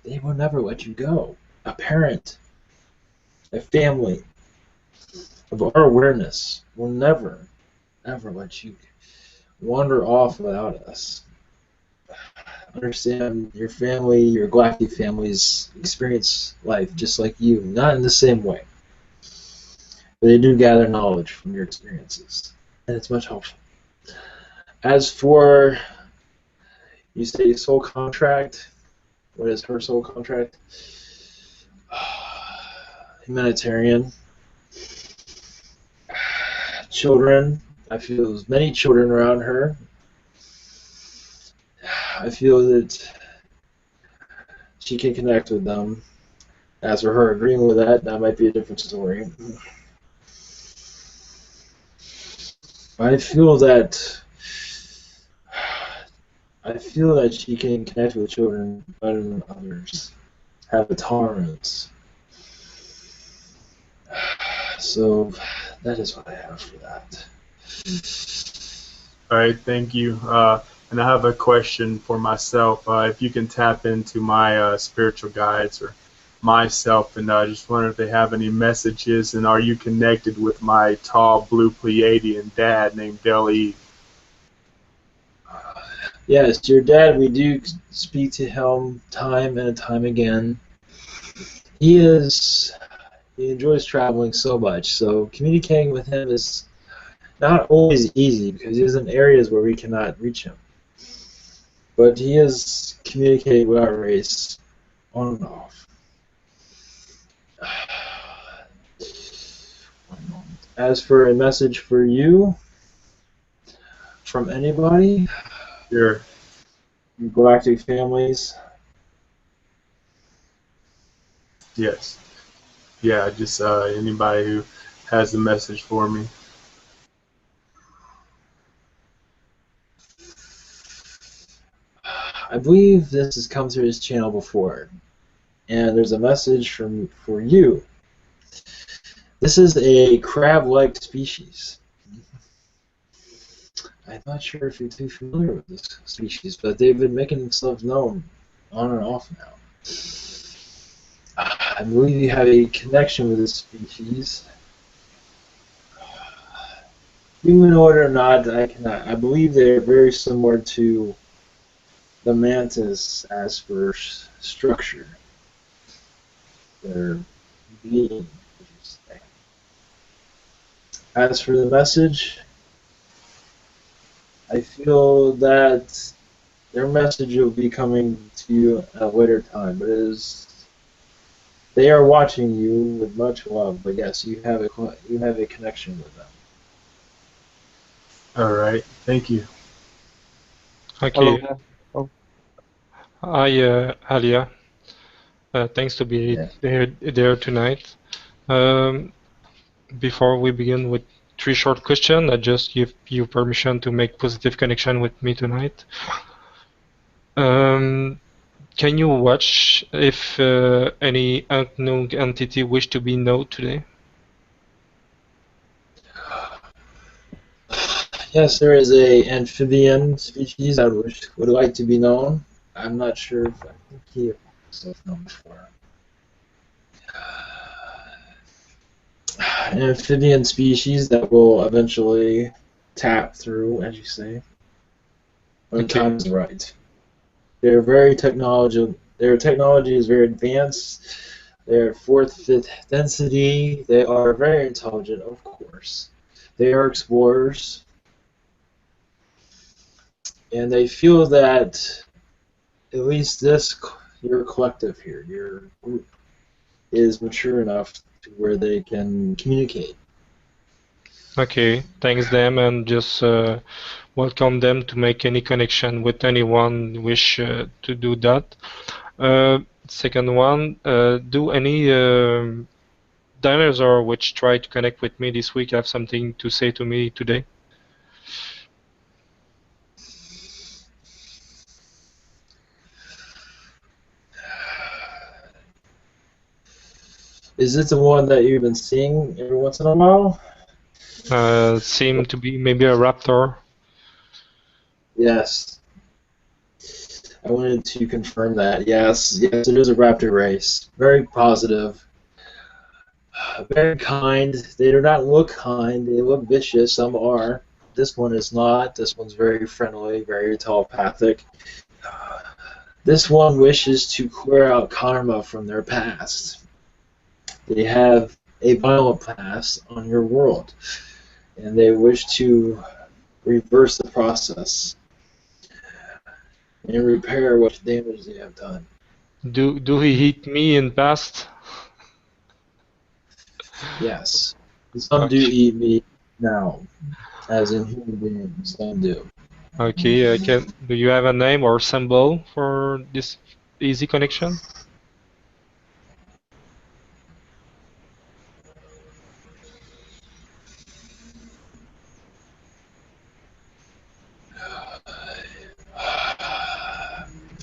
They will never let you go. A parent, a family of our awareness will never, ever let you wander off without us. Understand your family, your galactic families experience life just like you, not in the same way. But they do gather knowledge from your experiences, and it's much helpful. As for, you say soul contract, what is her soul contract? Humanitarian. Children. I feel there's many children around her. I feel that she can connect with them. As for her agreeing with that, that might be a different story. I feel that she can connect with children better than others. Have a tolerance. So that is what I have for that. All right, thank you. And I have a question for myself. If you can tap into my spiritual guides or myself, and I just wonder if they have any messages, and are you connected with my tall blue Pleiadian dad named Del Eve? Yes, your dad, we do speak to him time and time again. He enjoys traveling so much, so communicating with him is not always easy because he's in areas where we cannot reach him. But he is communicating with our race on and off. As for a message for you from anybody, your galactic families. Yes. Yeah, just anybody who has a message for me. I believe this has come through his channel before, and there's a message for you. This is a crab-like species. I'm not sure if you're too familiar with this species, but they've been making themselves known on and off now. I believe you have a connection with this species. Humanoid or not, I believe they're very similar to the mantis as for structure. Their being, would you say. As for the message, I feel that their message will be coming to you at a later time, but it is They are watching you with much love, but yes, you have a connection with them. All right. Thank you. Hello Okay. there. Oh, Hi, Alia. Thanks to be Yeah. there tonight. Um, Before we begin with three short questions, I just give you permission to make positive connection with me tonight. Can you watch if any unknown entity wish to be known today? Yes, there is a amphibian species that would like to be known. I'm not sure if I think he himself known before. An amphibian species that will eventually tap through, as you say, when the Okay. time is right. They're very technology. Their technology is very advanced. They're fourth, fifth density. They are very intelligent, of course. They are explorers, and they feel that at least your collective here, your group, is mature enough to where they can communicate. Okay. Thanks them and just welcome them to make any connection with anyone wish to do that. Second one, do any dinosaur which try to connect with me this week have something to say to me today? Is it the one that you've been seeing every once in a while? Seem to be maybe a raptor. Yes. I wanted to confirm that. Yes, yes, it is a raptor race. Very positive. Very kind. They do not look kind. They look vicious. Some are. This one is not. This one's very friendly, very telepathic. This one wishes to clear out karma from their past. They have a violent past on your world, and they wish to reverse the process and repair what damage they have done. Do he hit me in past? Yes. Some do Okay. eat meat now, as in human beings. Some do. Okay. Do you have a name or symbol for this easy connection?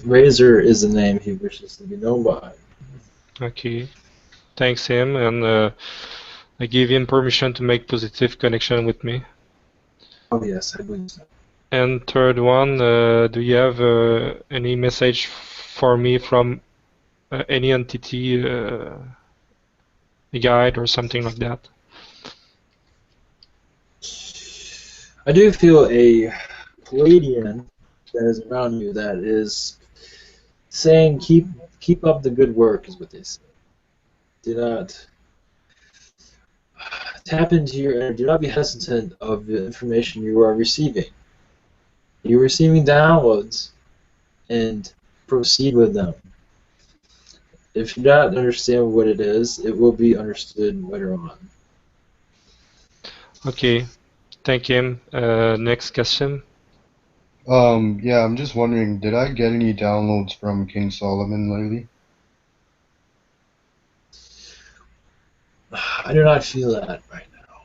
Razor is the name he wishes to be known by. Okay. Thanks him and I give him permission to make positive connection with me. Oh yes, I believe so. And third one, do you have any message for me from any entity, a guide or something like that? I do feel a Palladian that is around you that is saying keep up the good work is what they say. Do not tap into your do not be hesitant of the information you are receiving. You're receiving downloads and proceed with them. If you do not understand what it is, it will be understood later on. Okay, thank him. Next question. Yeah, I'm just wondering, did I get any downloads from King Solomon lately? I do not feel that right now.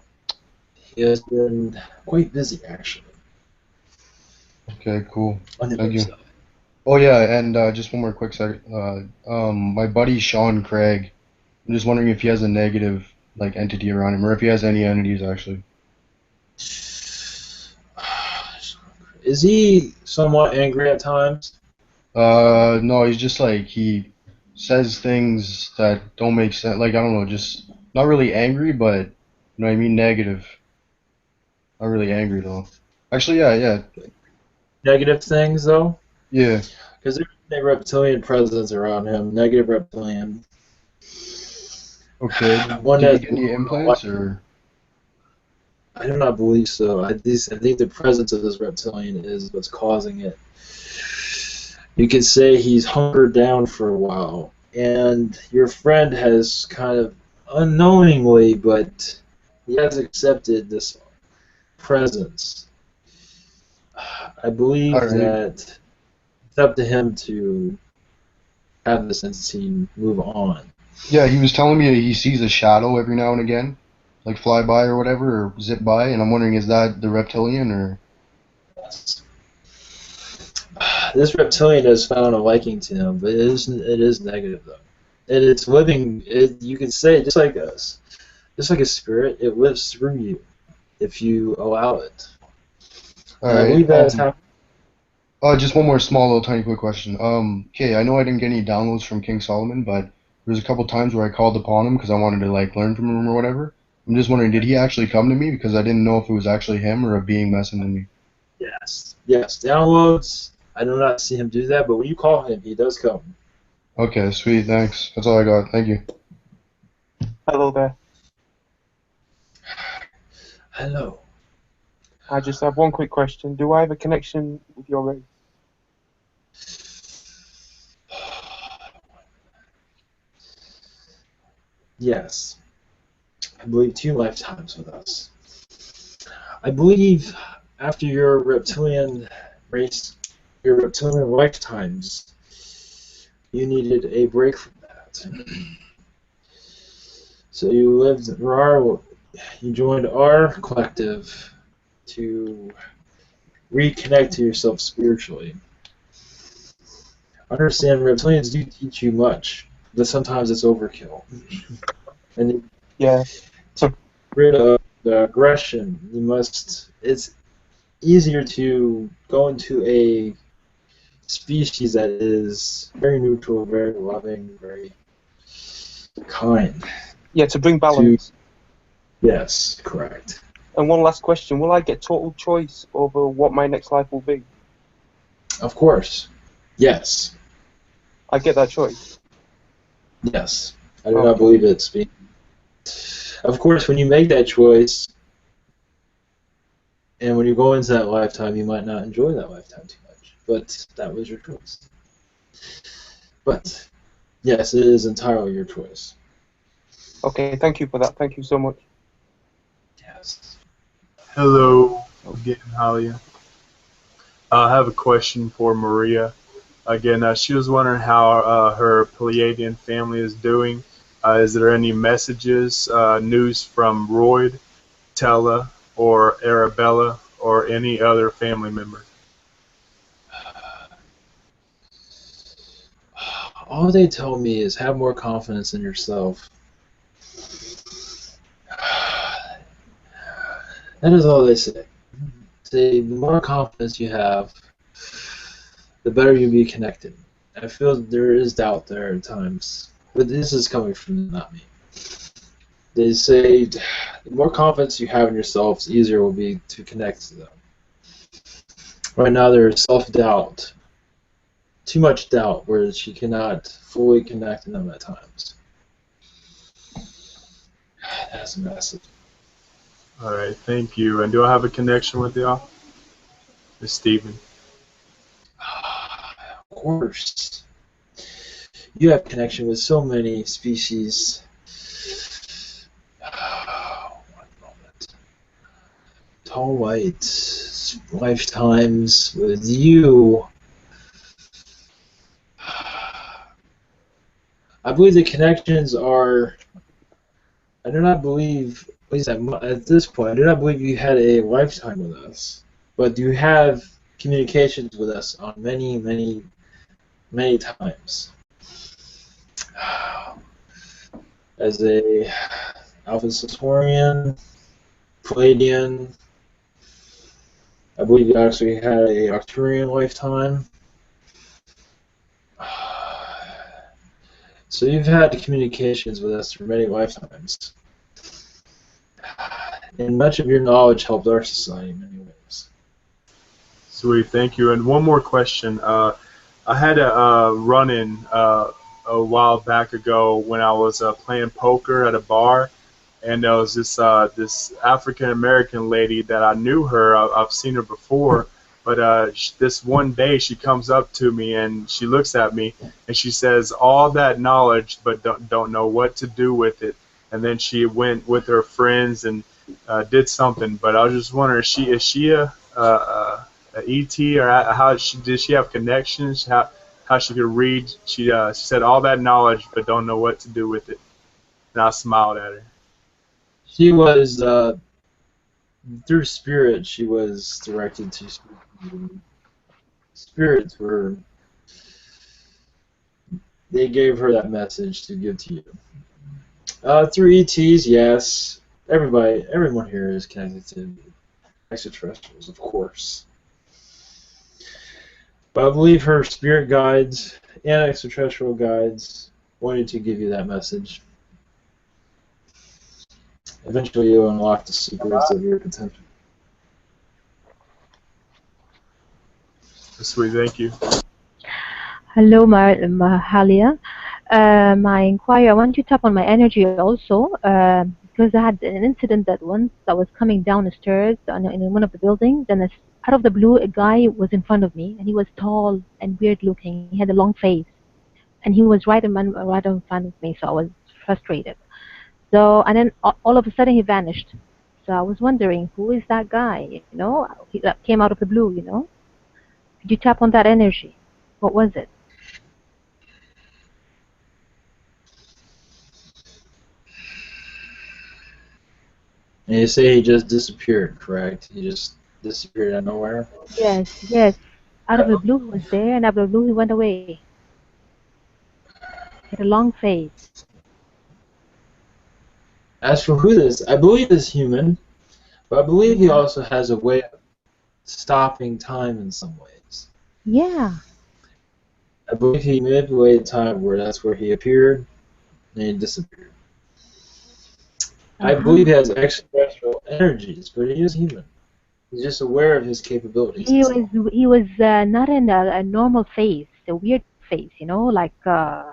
He has been quite busy, actually, Okay, cool. on the Thank other you. side. Oh yeah, and just one more quick sec. My buddy Sean Craig. I'm just wondering if he has a negative like entity around him, or if he has any entities actually. Is he somewhat angry at times? No, he's just like he says things that don't make sense. Like I don't know, just not really angry, but you know what I mean, negative. Not really angry though. Actually, yeah, Negative things, though? yeah. Because there's a reptilian presence around him, negative reptilian. Okay. One Did he that's get any implants or? I do not believe so. I think the presence of this reptilian is what's causing it. You could say he's hunkered down for a while, and your friend has kind of unknowingly, but he has accepted this presence. I believe All right. that it's up to him to have this entity move on. Yeah, he was telling me he sees a shadow every now and again, like fly by or whatever, or zip by, and I'm wondering, is that the reptilian or? This reptilian has found a liking to him, but it is negative though. It's living. You could say just like us, just like a spirit. It lives through you if you allow it. All And I right. believe that is how. Just one more small little tiny quick question. Okay, I know I didn't get any downloads from King Solomon, but there was a couple times where I called upon him because I wanted to like learn from him or whatever. I'm just wondering, did he actually come to me? Because I didn't know if it was actually him or a being messing to me. Yes, yes. Downloads. I do not see him do that, but when you call him, he does come. Okay, sweet, thanks. That's all I got. Thank you. Hello there. Hello. I just have one quick question. Do I have a connection with your race? Yes. I believe 2 lifetimes with us. I believe after your reptilian race, your reptilian lifetimes, you needed a break from that. So you joined our collective to reconnect to yourself spiritually. Understand, reptilians do teach you much, but sometimes it's overkill. And Yeah. to get rid of the aggression, it's easier to go into a species that is very neutral, very loving, very kind. Yeah, to bring balance. Yes, correct. And one last question. Will I get total choice over what my next life will be? Of course. Yes. I get that choice. Yes. I do not believe it's being... Of course, when you make that choice, and when you go into that lifetime, you might not enjoy that lifetime too much. But that was your choice. But, yes, it is entirely your choice. Okay, thank you for that. Thank you so much. Yes. Hello again, Halia. I have a question for Maria. Again, she was wondering how her Pleiadian family is doing. Is there any messages, news from Royd, Tella, or Arabella, or any other family member? All they tell me is have more confidence in yourself. That is all they say. Say the more confidence you have, the better you'll be connected. I feel there is doubt there at times, but this is coming from them, not me. They say the more confidence you have in yourself, the easier it will be to connect to them. Right now there's self-doubt, too much doubt, where she cannot fully connect to them at times. That's a message. All right, thank you. And do I have a connection with y'all? It's Stephen. Of course. You have connection with so many species. One moment. Tall White lifetimes with you. I believe the connections are. I do not believe, at least at this point, I do not believe you had a lifetime with us. But you have communications with us on many, many, many times. As a Alpha Centaurian, Palladian, I believe you actually had a Arcturian lifetime. So you've had communications with us for many lifetimes. And much of your knowledge helped our society in many ways. Sweet, thank you. And one more question. I had a run-in a while back ago when I was playing poker at a bar, and there was this African American lady that I knew her. I've seen her before, But this one day she comes up to me and she looks at me and she says, "All that knowledge, but don't know what to do with it." And then she went with her friends and did something. But I was just wondering, is she a ET, or did she have connections? How she could read? She said all that knowledge, but don't know what to do with it. And I smiled at her. She was through spirit. She was directed to spirits were. They gave her that message to give to you. Through ETs, yes. Everyone here is connected to extraterrestrials, of course. But I believe her spirit guides and extraterrestrial guides wanted to give you that message. Eventually, you'll unlock the secrets of your potential. Sweet, thank you. Hello, Mahalia. My inquiry, I want you to tap on my energy also, because I had an incident that once I was coming down the stairs in one of the buildings, and out of the blue, a guy was in front of me, and he was tall and weird looking. He had a long face, and he was right in front of me, so I was frustrated. So, and then all of a sudden he vanished. So I was wondering, who is that guy? You know, he came out of the blue. You know, could you tap on that energy? What was it? And you say he just disappeared, correct? He just disappeared out of nowhere? Yes, yes. Out of the blue he was there, and out of the blue he went away. He had a long face. As for who this, I believe is human, but I believe he also has a way of stopping time in some ways. Yeah. I believe he manipulated time where that's where he appeared and he disappeared. I believe he has extraterrestrial energies, but he is human. He's just aware of his capabilities. He was not in a normal face, a weird face, you know, like I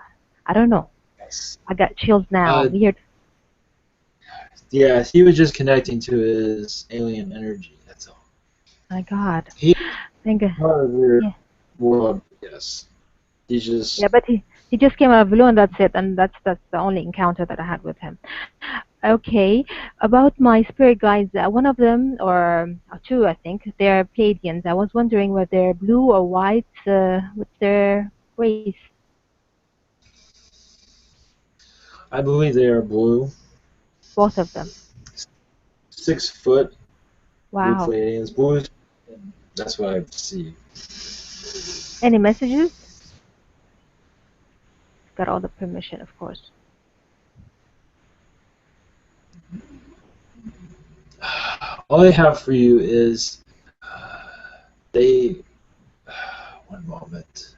don't know. Yes. I got chills now. Weird. Yeah, he was just connecting to his alien energy. That's all. My God. He Thank you. part of your world, yes. He's just. Yeah, but he just came out of blue, and that's it, and that's the only encounter that I had with him. Okay, about my spirit guides, one of them, or two, I think, they're Pleiadians. I was wondering whether they're blue or white. What's their race? I believe they are blue. Both of them. 6 foot. Wow. Blue Pleiadians. Blue. That's what I see. Any messages? Got all the permission, of course. All I have for you is one moment.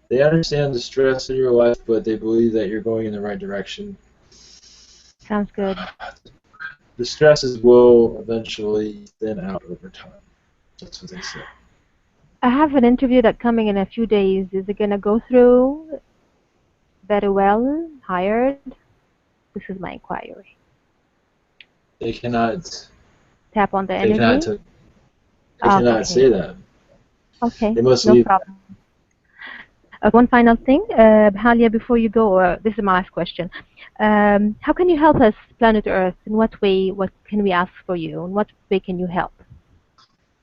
They understand the stress in your life, but they believe that you're going in the right direction. Sounds good. The stresses will eventually thin out over time. That's what they say. I have an interview that's coming in a few days. Is it going to go through very well? Hired? This is my inquiry. They cannot tap on the energy. They cannot say that. Okay, they must no leave. problem. One final thing, Halia, before you go, this is my last question. How can you help us, planet Earth? In what way? What can we ask for you? In what way can you help?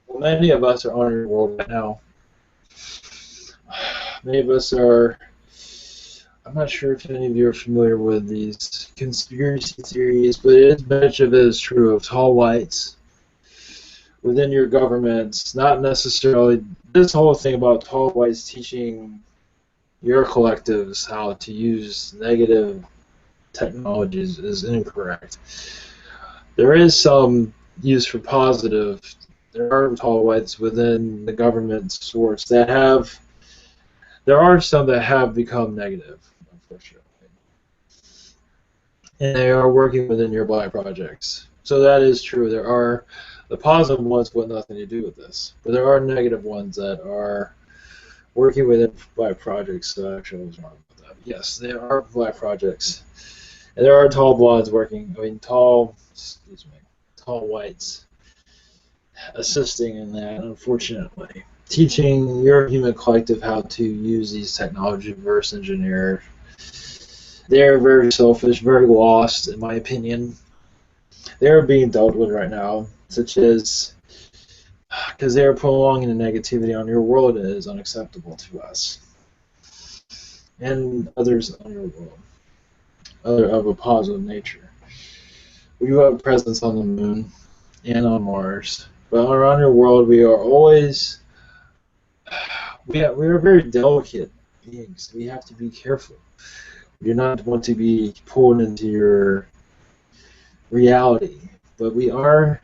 Well, many of us are on your world right now. Many of us are. I'm not sure if any of you are familiar with these conspiracy theories, but it is much of it is true of tall whites within your governments. Not necessarily this whole thing about tall whites teaching your collectives how to use negative technologies is incorrect. There is some use for positive. There are tall whites within the government source that have. There are some that have become negative, unfortunately. And they are working within your black projects. So that is true. There are the positive ones with nothing to do with this. But there are negative ones that are working within black projects. So actually I was wrong about that. Yes, there are black projects. And there are tall blondes working, tall whites assisting in that, unfortunately. Teaching your human collective how to use these technology reverse engineer. They're very selfish, very lost, in my opinion. They're being dealt with right now, such as because they are prolonging the negativity on your world that is unacceptable to us and others on your world, other of a positive nature. We have a presence on the moon and on Mars, but around your world we are always we are very delicate beings. We have to be careful. We do not want to be pulled into your reality, but we are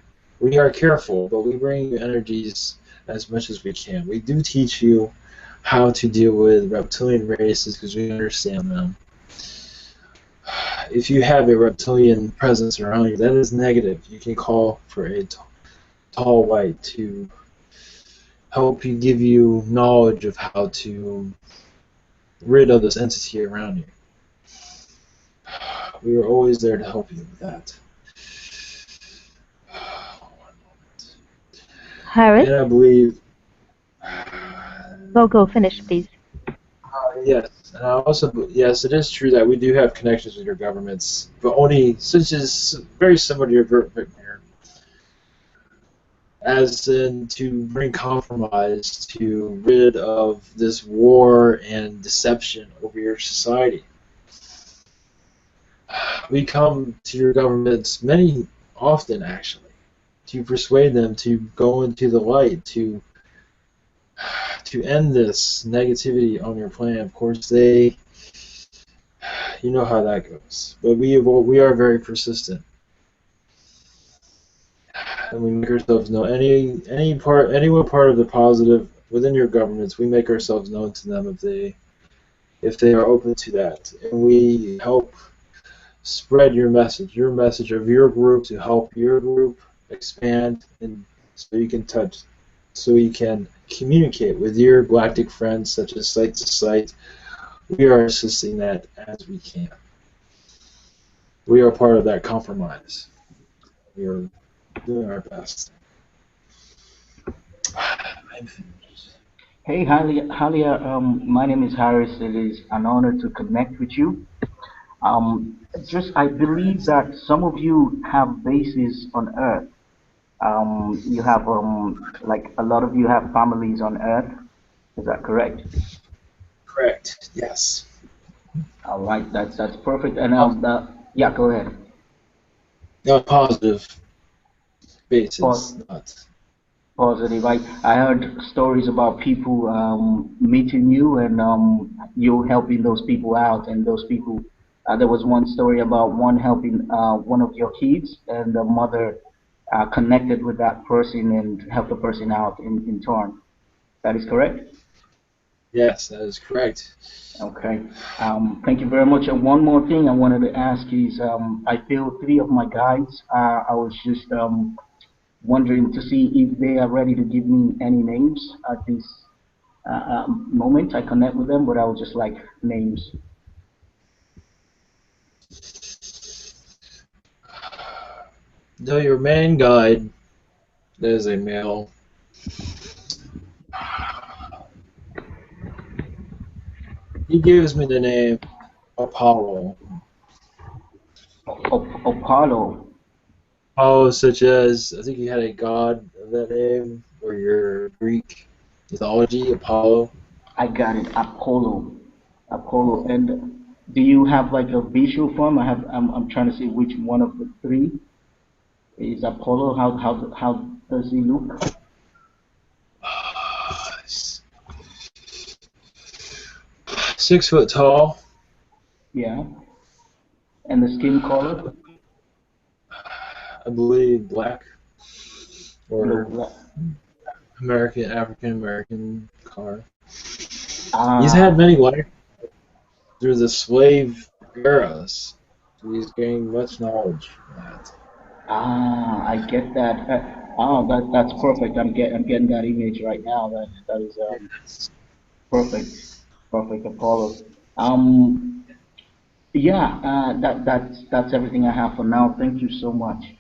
careful, but we bring you energies as much as we can. We do teach you how to deal with reptilian races because we understand them. If you have a reptilian presence around you, that is negative. You can call for a tall white to help you, give you knowledge of how to rid of this entity around you. We are always there to help you with that. Harris, And I believe, go, finish, please. yes, and I also, yes, it is true that we do have connections with your governments, but only such as very similar to your government here, as in to bring compromise, to rid of this war and deception over your society. We come to your governments often actually, to persuade them to go into the light, to end this negativity on your planet. Of course, you know how that goes. But we are very persistent, and we make ourselves known. Any part of the positive within your governments, we make ourselves known to them if they are open to that, and we help spread your message of your group to help your group expand, and so you can communicate with your galactic friends, such as site to site. We are assisting that as we can. We are part of that compromise. We are doing our best. I'm finished. Hey, Halia, my name is Harris. It is an honor to connect with you. I believe that some of you have bases on Earth. You have, like a lot of you have families on Earth. Is that correct? Correct. Yes. All right, that's perfect. And yeah, go ahead. No, positive basis, Pos- not. Positive. I heard stories about people meeting you and you helping those people out, and those people. There was one story about one helping one of your kids, and the mother connected with that person and helped the person out in turn. That is correct? Yes, that is correct. Okay. Thank you very much. And one more thing I wanted to ask is, I feel three of my guides. I was just wondering to see if they are ready to give me any names at this moment. I connect with them, but I would just like names. No, your main guide is a male. He gives me the name Apollo. Apollo. Apollo, such as, I think you had a god of that name, or your Greek mythology, Apollo. I got it. Apollo. Apollo. And do you have like a visual form? I'm trying to see which one of the three is Apollo. How does he look? 6 foot tall. Yeah. And the skin color? I believe black, or No. African American color. Ah. He's had many lives through the slave eras. So he's gained much knowledge from that. I get that. That's perfect. I'm getting that image right now. That is perfect. Perfect, Apollo. Yeah. That's everything I have for now. Thank you so much.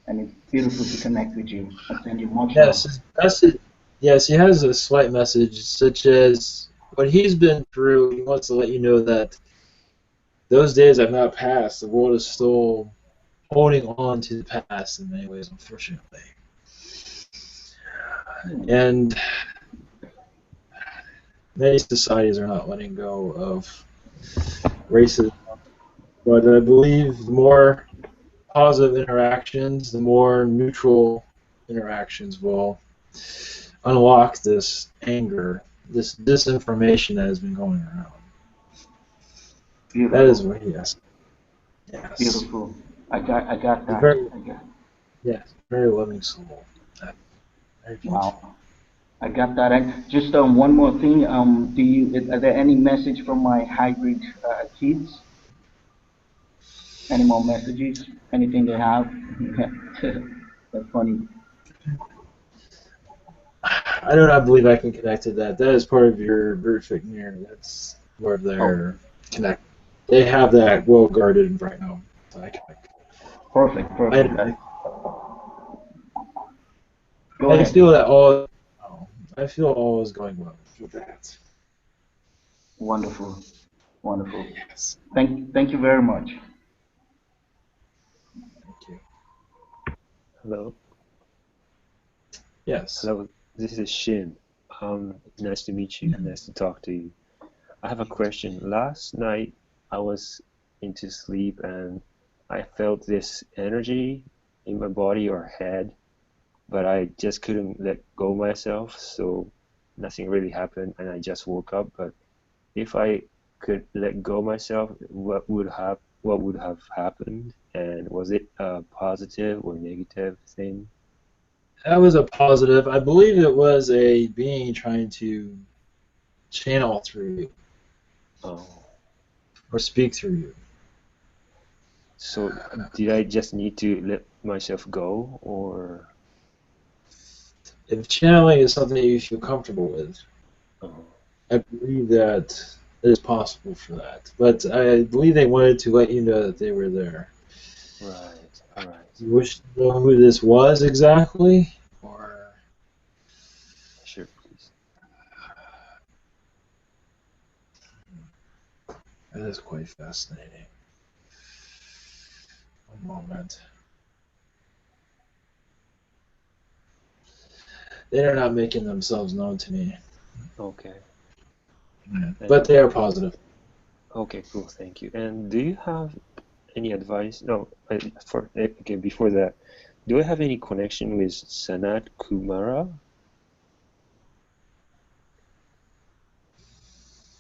and it's beautiful to connect with you. I send you much Yes, love. his message, yes, he has a slight message, such as what he's been through. He wants to let you know that those days have not passed. The world is still holding on to the past in many ways, unfortunately. And many societies are not letting go of racism. But I believe the more positive interactions, the more neutral interactions will unlock this anger, this disinformation that has been going around. Beautiful. That is what he has. Yes. Beautiful. I got that. Very, I got. yes, very loving soul. Very beautiful. Wow. I got that. And just one more thing. Are there any message from my hybrid kids? Any more messages? Anything they have? That's funny. I do not believe I can connect to that. That is part of your root figure. That's where they're connected. They have that well guarded right now. So I can. Perfect. Perfect. Go I ahead. feel that all. I feel all is going well with that. Wonderful. Wonderful. Yes. Thank you very much. Thank you. Hello. Yes. Hello. This is Shin. Nice to meet you. Nice to talk to you. I have a question. Last night I was into sleep and I felt this energy in my body or head, but I just couldn't let go myself, so nothing really happened and I just woke up. But if I could let go myself, what would have happened? And was it a positive or negative thing? That was a positive. I believe it was a being trying to channel through you. Oh. Or speak through you. So did I just need to let myself go, or? If channeling is something that you feel comfortable with, Oh. I believe that it is possible for that. But I believe they wanted to let you know that they were there. Right, right. You wish to know who this was exactly? Or sure, please. That is quite fascinating. One moment. They're not making themselves known to me. Okay. But they are positive. Okay, cool. Thank you. And do you have any advice? No, okay, before that, do I have any connection with Sanat Kumara?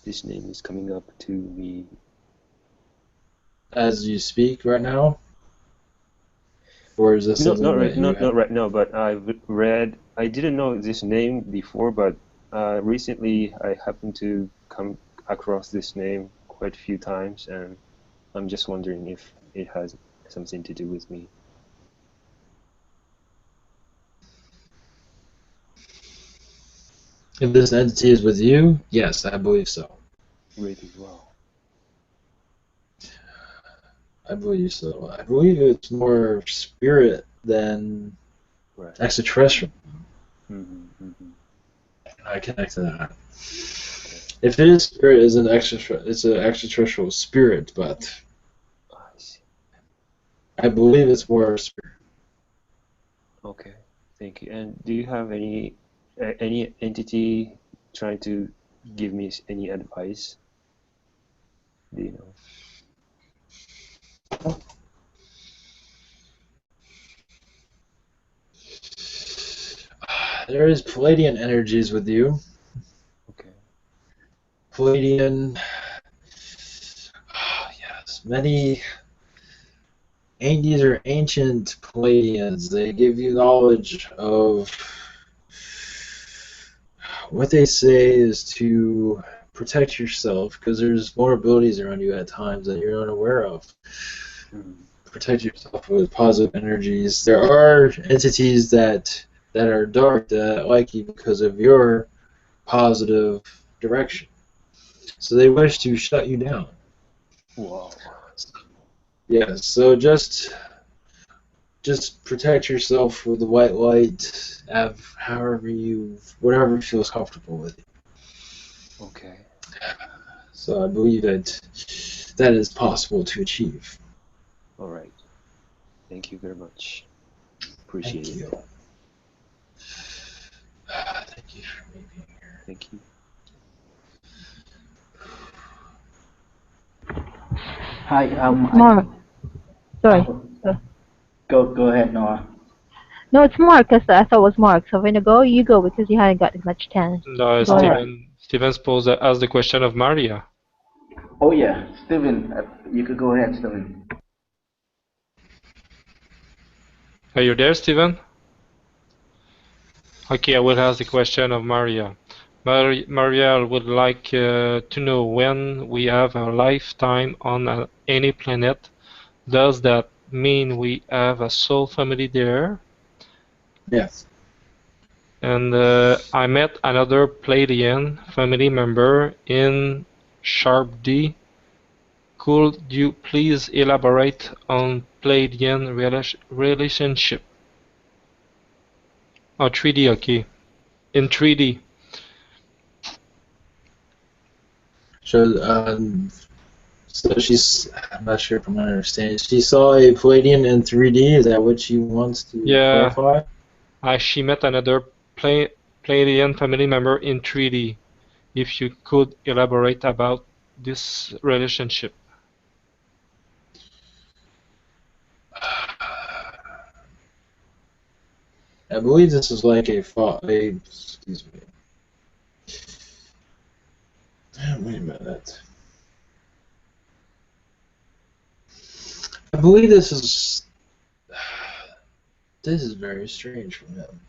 This name is coming up to me. As you speak right now? Or is this something not that right now, but I've read, I didn't know this name before, but recently I happened to come across this name quite a few times, and I'm just wondering if it has something to do with me. If this entity is with you, yes, I believe so. Really? Wow. I believe so. I believe it's more spirit than extraterrestrial. I connect to that. Okay. If it is spirit, it's an extraterrestrial spirit, but I see. I believe it's more spirit. Okay, thank you. And do you have any entity trying to give me any advice? Do you know? There is Palladian energies with you. Okay. Palladian. Yes, many. These are ancient Palladians. They give you knowledge of what they say is to protect yourself because there's vulnerabilities around you at times that you're unaware of. Protect yourself with positive energies. There are entities that are dark that like you because of your positive direction. So they wish to shut you down. Wow. Yeah, so just just protect yourself with the white light, whatever feels comfortable with you. Okay. So I believe that is possible to achieve. All right. Thank you very much. Appreciate Thank it. you. Thank you for me being here. Thank you. Hi, Mark. Sorry. Go ahead, Noah. No, it's Mark. I thought it was Mark. So when you go because you hadn't got much chance. No, Go ahead. Steven posed asked the question of Maria. Oh yeah, Steven, you could go ahead, Steven. Are you there, Steven? Okay, I will ask the question of Maria. Maria would like to know when we have a lifetime on any planet. Does that mean we have a soul family there? Yes. And I met another Pleiadian family member in Sharp D. Could you please elaborate on Pleiadian relationship? Oh, 3D, okay. In 3D. So I'm not sure if I'm understanding. She saw a Palladian in 3D. Is that what she wants to Yeah, clarify? she met another Pleiadian family member in 3D. If you could elaborate about this relationship. I believe this is like excuse me. Wait a minute. I believe this is very strange from him.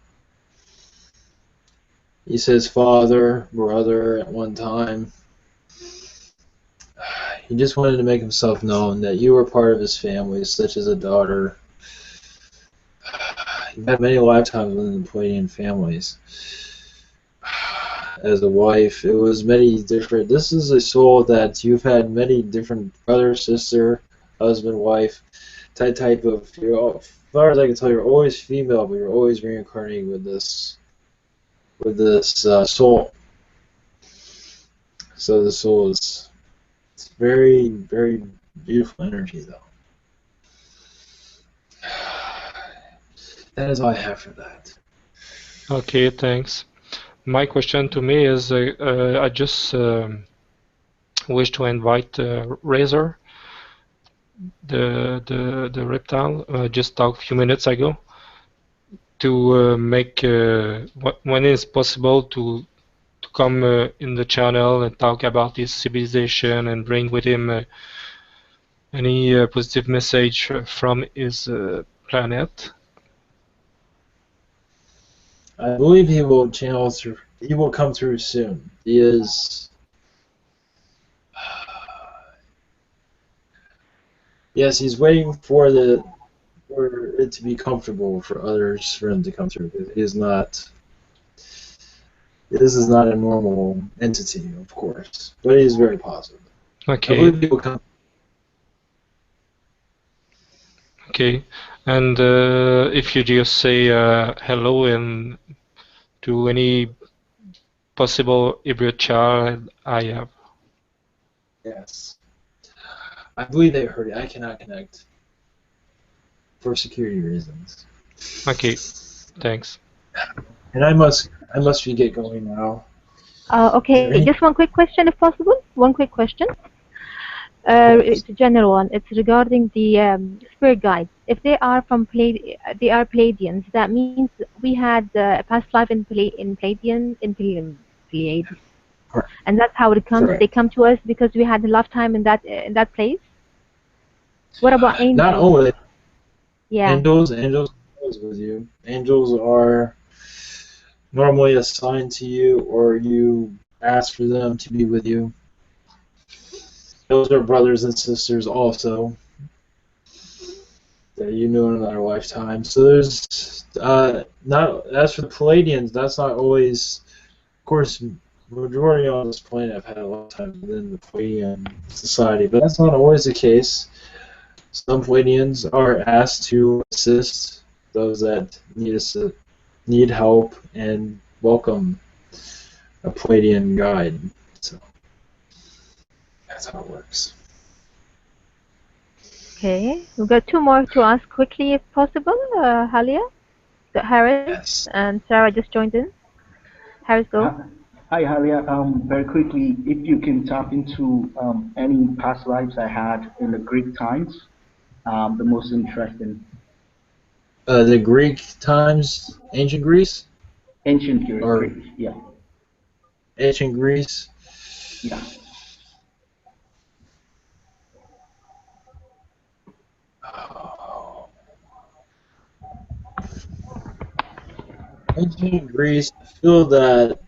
He says father, brother at one time. He just wanted to make himself known that you were part of his family, such as a daughter. You had many lifetimes within the Palladian families. As a wife, it was many different. This is a soul that you've had many different brother, sister, husband, wife, type of. As far as I can tell, you're always female, but you're always reincarnating with this soul. So the soul is very, very beautiful energy, though. That is all I have for that. Okay, thanks. My question to me is, I just wish to invite Razor, the reptile, just talked a few minutes ago, to make when it's possible to come in the channel and talk about his civilization and bring with him any positive message from his planet. I believe he will channel through. He will come through soon. He is. Yes, he's waiting for it to be comfortable for others for him to come through. It is not. This is not a normal entity, of course, but he is very positive. Okay. I believe he will come. Okay, and if you just say hello and to any possible hybrid child I have. Yes. I believe they heard it. I cannot connect for security reasons. Okay, thanks. And I must get going now. Okay, just one quick question if possible. One quick question. It's a general one. It's regarding the spirit guides. If they are they are Palladians. That means we had a past life in Palladian, Pleiades, and that's how it comes. Correct. They come to us because we had a lifetime in that place. What about angels? Not only. Yeah. Angels always with you. Angels are normally assigned to you, or you ask for them to be with you. Those are brothers and sisters also that you knew in another lifetime. So there's not as for the Palladians, that's not always. Of course, majority on this planet have had a lifetime within the Palladian society, but that's not always the case. some Pleiadians are asked to assist those that need help and welcome a Pleiadian guide. So that's how it works. Okay, we've got two more to ask quickly if possible. Halia, Harris, Yes. and Sarah just joined in. Harris, go. Hi, Halia. Very quickly, if you can tap into any past lives I had in the Greek times, the most interesting. The Greek times, ancient Greece? Ancient Or Greece, yeah. ancient Greece? Yeah. Ancient Greece, I feel that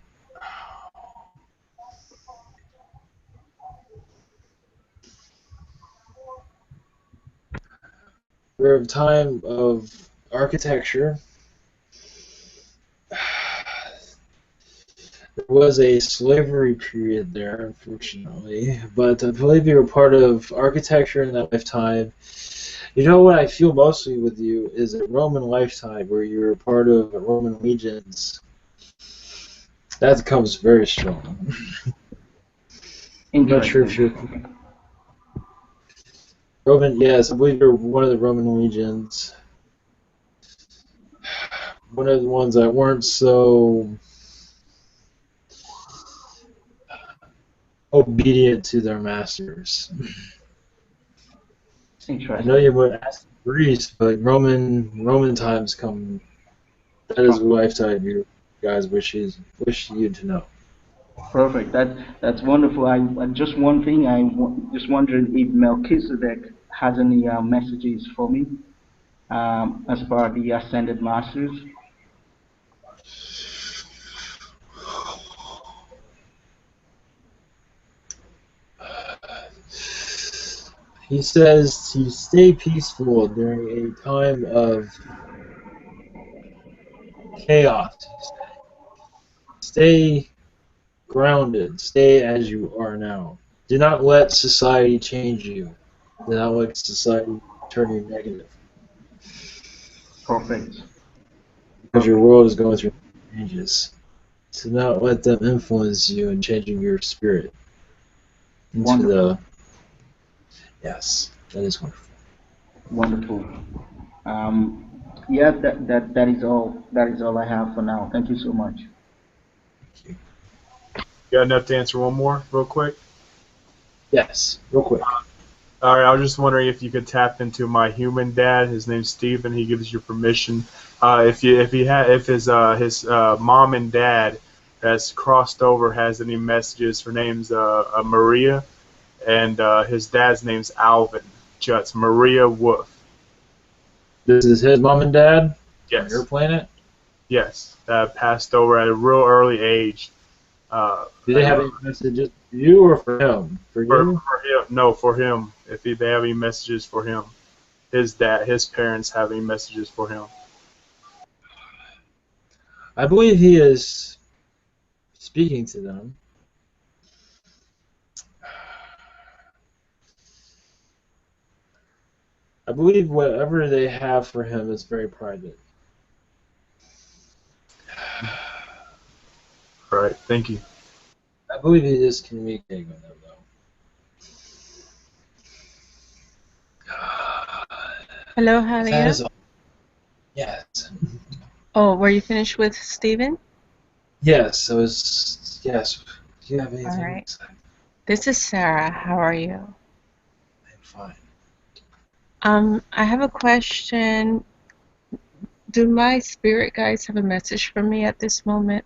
we're a time of architecture. There was a slavery period there, unfortunately, but I believe you were part of architecture in that lifetime. You know what I feel mostly with you is a Roman lifetime where you were part of Roman legions. That comes very strong. I'm not sure if you're Roman. Yes, I believe you're one of the Roman legions. One of the ones that weren't so obedient to their masters. I know you would ask Greece, but Roman times come. That is a lifetime you guys wish you to know. Perfect. That's wonderful. Just one thing. Just wondering if Melchizedek has any messages for me as part of the ascended masters. He says to stay peaceful during a time of chaos. Stay grounded. Stay as you are now. Do not let society change you. Do not let society turn you negative. Perfect. Because your world is going through changes. Do not let them influence you in changing your spirit into Wonderful. Yes, that is wonderful. Wonderful. Yeah, that is all. That is all I have for now. Thank you so much. Thank you. You got enough to answer one more, real quick? Yes, real quick. All right, I was just wondering if you could tap into my human dad. His name's Steven. He gives you permission. If his mom and dad that's crossed over has any messages. Her name's Maria, and his dad's name's Alvin Jutz. Maria Wolf. This is his mom and dad? Yes. On your planet? Yes. Passed over at a real early age. Do they have any messages for you or for him? For you? For him, no, for him. If they have any messages for him, his parents have any messages for him. I believe he is speaking to them. I believe whatever they have for him is very private. All right, thank you. I believe he is communicating with them, though. Hello, Halia. Yes. Oh, were you finished with Steven? Yes, yes. Do you have anything? All right. This is Sarah. How are you? I'm fine. I have a question. Do my spirit guides have a message for me at this moment?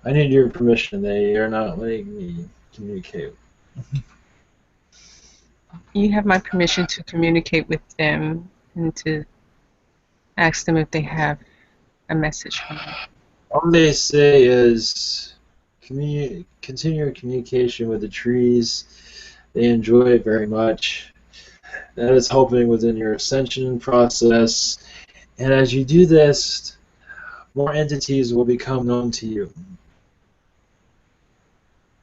I need your permission. They are not letting me communicate. You have my permission to communicate with them and to ask them if they have a message for me. All they say is continue your communication with the trees. They enjoy it very much. That is helping within your ascension process. And as you do this, more entities will become known to you.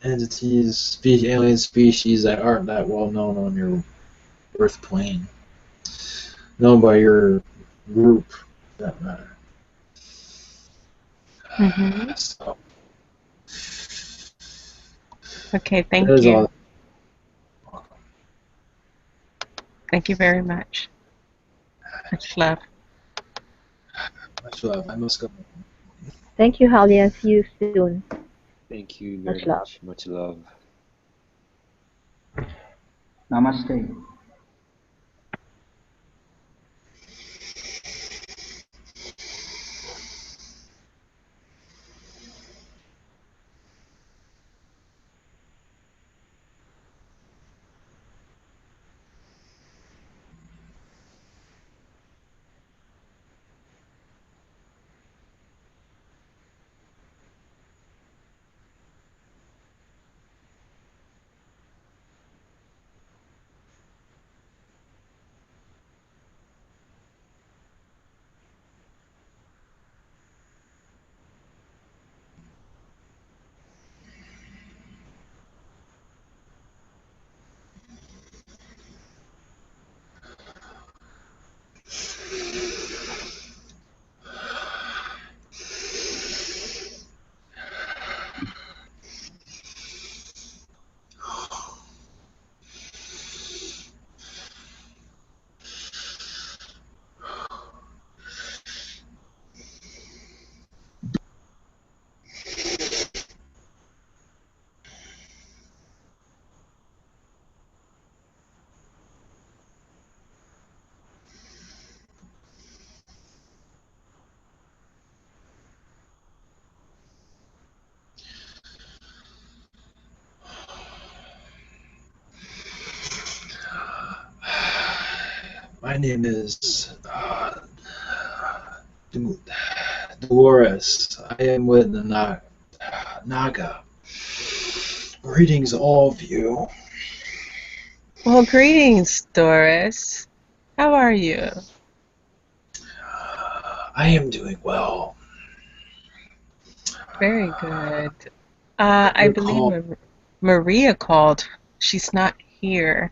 Entities, alien species that aren't that well known on your Earth plane, known by your group, for that matter. So, Okay, thank that is you. all. Thank you very much. Much love. Much love. I must go. Thank you, Halia. See you soon. Thank you very Much love. much. Much love. Namaste. My name is Dolores. I am with the Naga. Greetings, all of you. Well, greetings, Doris. How are you? I am doing well. Very good. I Your believe call. Maria called. She's not here,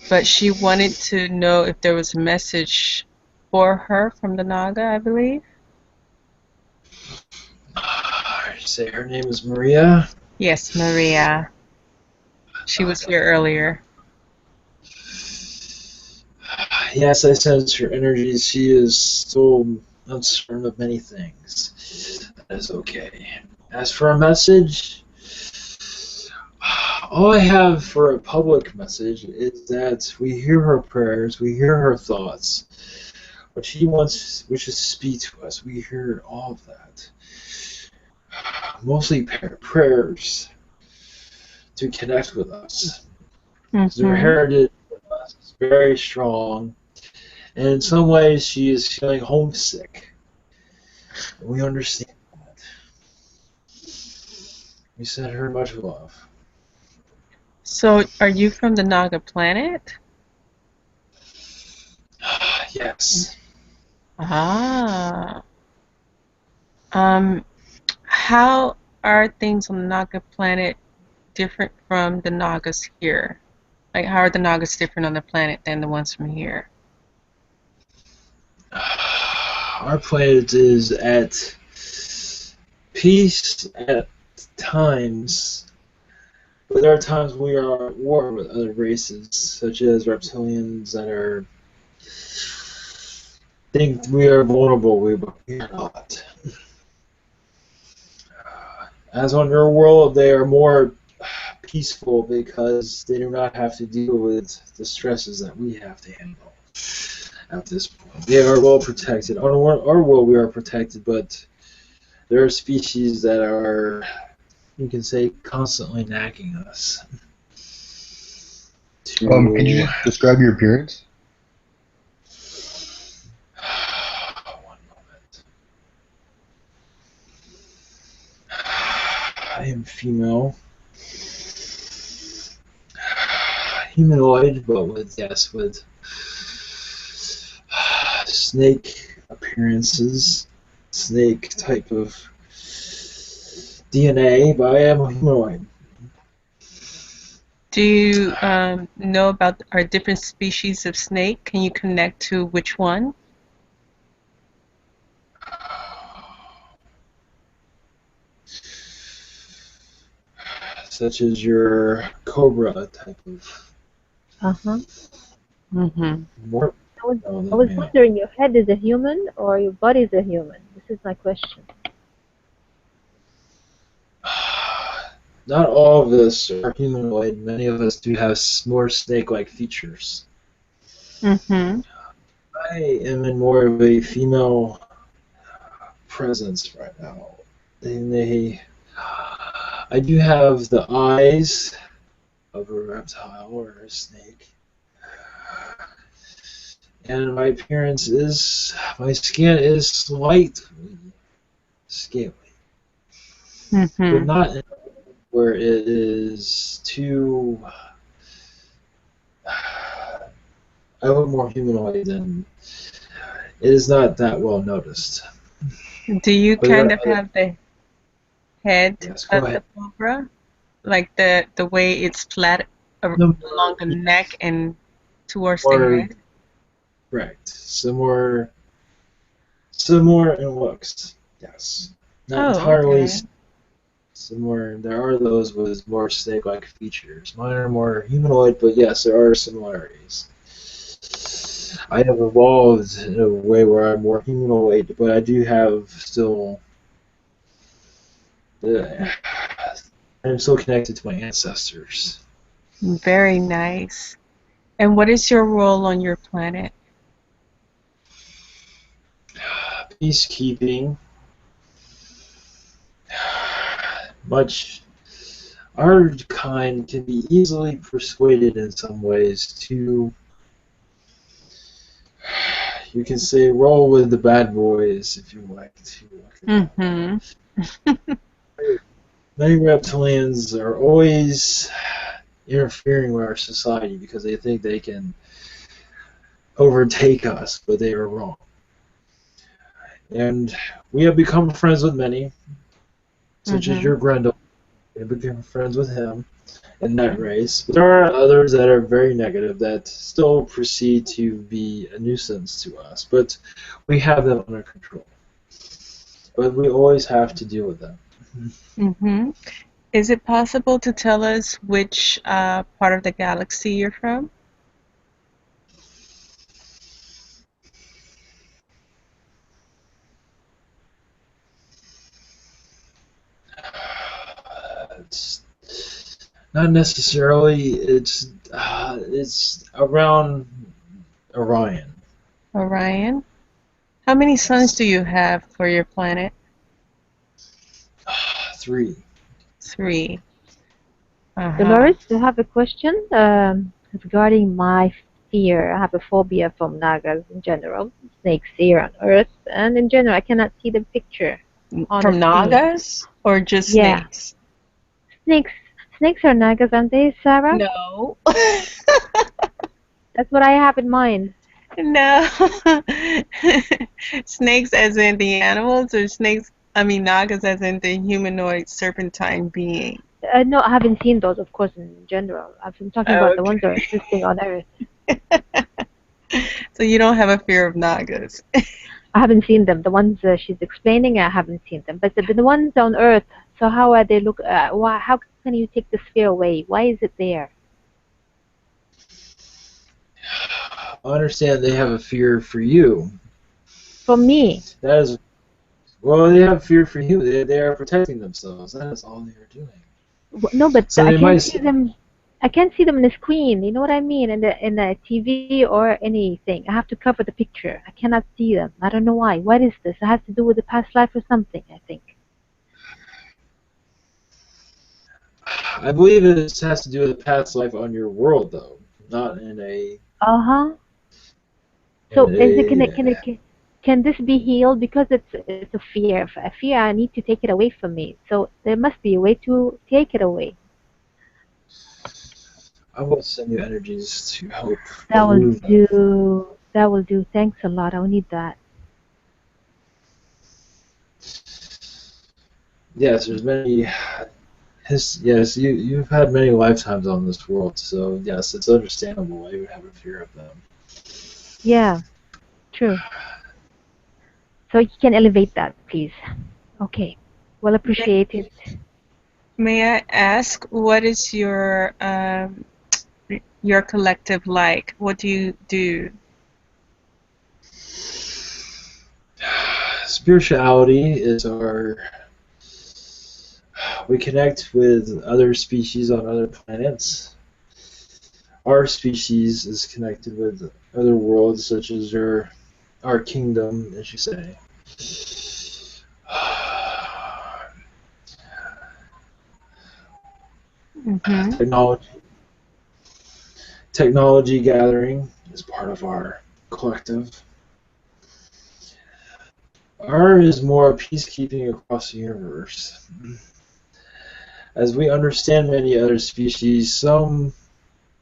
but she wanted to know if there was a message for her from the Naga, I believe. You say her name is Maria? Yes, Maria. She was here earlier. Yes, I sense your energy. She is still uncertain of many things. That is okay. As for a message, all I have for a public message is that we hear her prayers, we hear her thoughts. What she wishes to speak to us, we hear all of that. Mostly prayers to connect with us. Her heritage with us is very strong, and in some ways she is feeling homesick. And we understand that. We send her much love. So, are you from the Naga planet? Yes. Ah. How are things on the Naga planet different from the Nagas here? Like, how are the Nagas different on the planet than the ones from here? Our planet is at peace at times, but there are times we are at war with other races, such as reptilians that think we are vulnerable, but we are not. As on your world, they are more peaceful because they do not have to deal with the stresses that we have to handle at this point. They are well protected. On our world, we are protected, but there are species that are, you can say, constantly nagging us. Could you just describe your appearance? One moment. I am female. Humanoid, but with snake appearances. snake type of DNA, but I am a humanoid. Do you know about our different species of snake? Can you connect to which one? Such as your cobra type of Uh-huh. Mm-hmm. more. I was wondering, your head is a human or your body is a human? This is my question. Not all of us are humanoid. Many of us do have more snake-like features. Mm-hmm. I am in more of a female presence right now. I do have the eyes of a reptile or a snake. And my appearance is, my skin is slightly scaly, Mm-hmm. but not where it is too. I look more humanoid than it is not that well noticed. Do you But there kind are of other, have the head yes, go of the ahead. cobra? Like the way it's flat No along the neck and towards the more head? correct. Similar in looks. Yes, not Oh, entirely okay. similar. There are those with more snake-like features. Mine are more humanoid, but yes, there are similarities. I have evolved in a way where I'm more humanoid, but I do have still. I'm still connected to my ancestors. Very nice. And what is your role on your planet? Peacekeeping. Much. Our kind can be easily persuaded in some ways to, you can say, roll with the bad boys if you like to. Mm-hmm. Many reptilians are always interfering with our society because they think they can overtake us, but they are wrong. And we have become friends with many, such as Mm-hmm. your Grendel. We have become friends with him in that race. But there are others that are very negative that still proceed to be a nuisance to us, but we have them under control. But we always have to deal with them. Mm-hmm. Is it possible to tell us which part of the galaxy you're from? It's not necessarily. It's around Orion. Orion? How many suns do you have for your planet? 3. 3. Uh-huh. Dolores, I have a question regarding my fear. I have a phobia from Nagas in general, snakes here on Earth, and in general, I cannot see the picture on the From screen. Nagas or just Yeah, snakes? snakes. Snakes are Nagas, aren't they, Sarah? No. That's what I have in mind. No. Snakes as in the animals or snakes, I mean Nagas as in the humanoid serpentine being? No, I haven't seen those, of course, in general. I've been talking about the ones that are Okay. existing on Earth. So you don't have a fear of Nagas. I haven't seen them. The ones she's explaining, I haven't seen them. But the ones on Earth, so how are they look? Why? How can you take the sphere away? Why is it there? I understand they have a fear for you. For me. That is, well, they have fear for you. They are protecting themselves. That is all they are doing. No, but So I they can't might see them. I can't see them in the screen. You know what I mean? In the TV or anything. I have to cover the picture. I cannot see them. I don't know why. What is this? It has to do with the past life or something, I think. I believe it has to do with the past life on your world, though, not in a. Uh-huh. So is it can this be healed? Because it's a fear. A fear, I need to take it away from me. So there must be a way to take it away. I will send you energies to help That will remove them. do. That will do. Thanks a lot. I'll need that. Yes, there's many. Yes, you've had many lifetimes on this world, so yes, it's understandable why you would have a fear of them. Yeah, true. So you can elevate that, please. Okay. Well appreciated. May I ask, what is your collective like? What do you do? Spirituality is our. We connect with other species on other planets. Our species is connected with other worlds, such as our kingdom, as you say. Mm-hmm. Technology gathering is part of our collective. R is more peacekeeping across the universe. As we understand many other species, some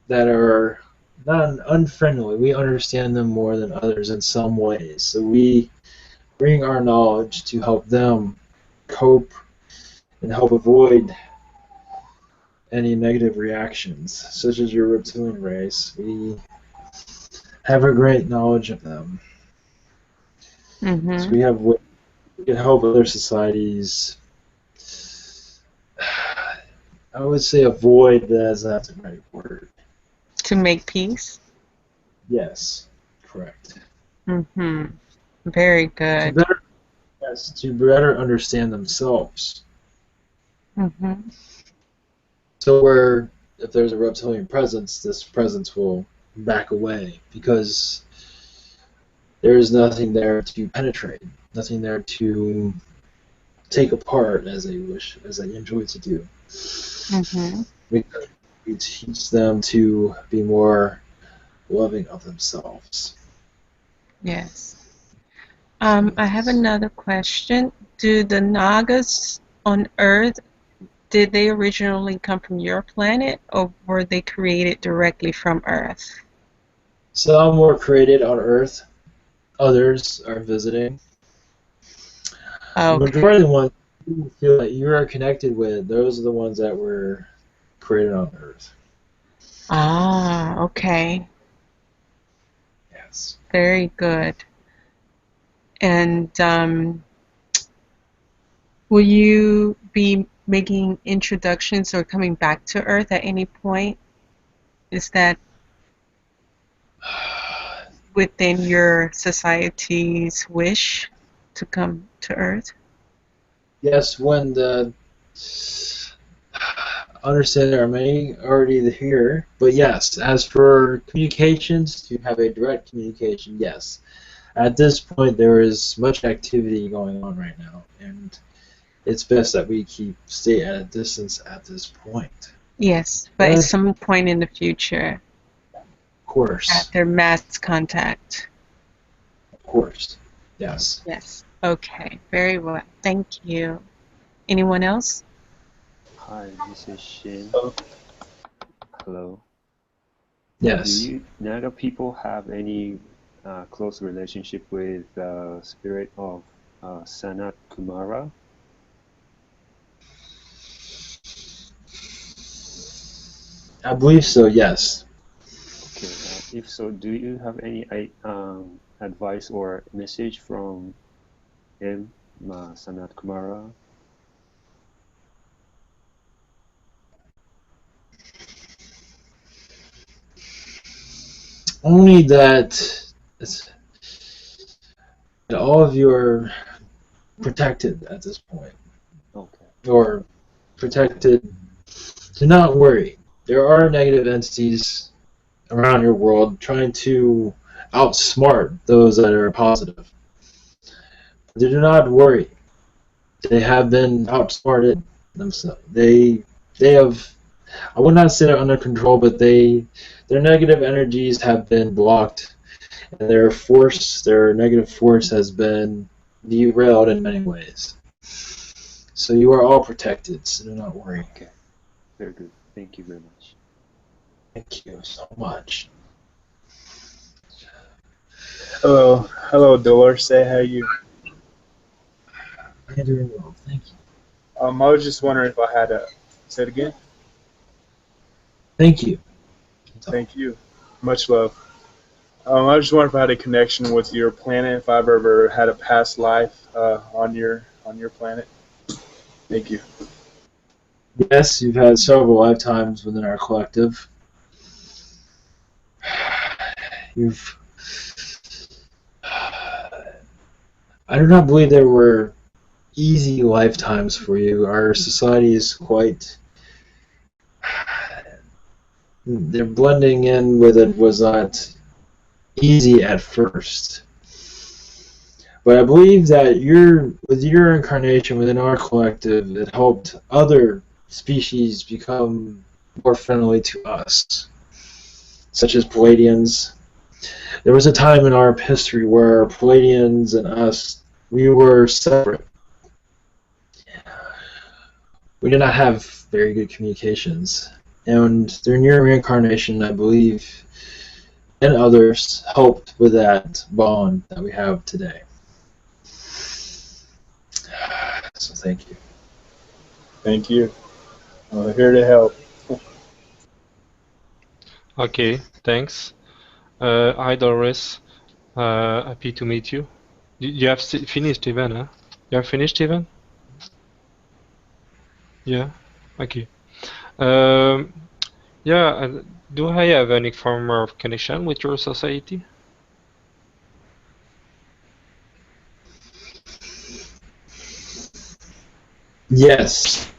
that are not unfriendly, we understand them more than others in some ways. So we bring our knowledge to help them cope and help avoid any negative reactions, such as your reptilian race. We have a great knowledge of them. Mm-hmm. So we can help other societies. I would say avoid, but that's not the right word. To make peace? Yes, correct. Mm-hmm. Very good. To better understand themselves. Mm-hmm. So where if there's a reptilian presence, this presence will back away because there is nothing there to penetrate, nothing there to take apart as they wish, as they enjoy to do. Mm-hmm. We teach them to be more loving of themselves. Yes. I have another question. Do the Nagas on Earth, did they originally come from your planet, or were they created directly from Earth? Some were created on Earth, others are visiting. The Okay. majority of the ones you feel that you are connected with, those are the ones that were created on Earth. Ah, okay. Yes. Very good. And will you be making introductions or coming back to Earth at any point? Is that within your society's wish to come to Earth? Yes, when the understand there are many already here, but yes, as for communications, to have a direct communication, yes. At this point, there is much activity going on right now, and it's best that we stay at a distance at this point. Yes, but at some point in the future, of course, after mass contact. Of course, yes. Yes. Okay. Very well. Thank you. Anyone else? Hi, this is Shin. Hello. Yes. Do you Naga people have any close relationship with the spirit of Sanat Kumara? I believe so, yes. Okay, if so, do you have any advice or message from him, Sanat Kumara? Only that all of you are protected at this point. Okay. Or protected. Do not worry. There are negative entities around your world trying to outsmart those that are positive. Do not worry. They have been outsmarted themselves. They have, I would not say they're under control, but their negative energies have been blocked, and their negative force has been derailed in many ways. So you are all protected, so do not worry. Okay. Very good. Thank you very much. Thank you so much. Hello, Dolores. How are you? I'm doing well, thank you. I was just wondering if I had a. Say it again. Thank you. Thank you. Much love. I was just wondering if I had a connection with your planet. If I've ever had a past life on your planet. Thank you. Yes, you've had several lifetimes within our collective. You've. I do not believe there were easy lifetimes for you. Our society is quite. Their blending in with it was not easy at first. But I believe that with your incarnation within our collective, it helped other species become more friendly to us, such as Palladians. There was a time in our history where Palladians and us, we were separate. We did not have very good communications. And during your reincarnation, I believe, and others helped with that bond that we have today. So thank you. Thank you. We're here to help. Okay, thanks. Hi Doris, happy to meet you. You have finished even, huh? You have finished even? Yeah, okay. Um, yeah, do I have any form of connection with your society? Yes.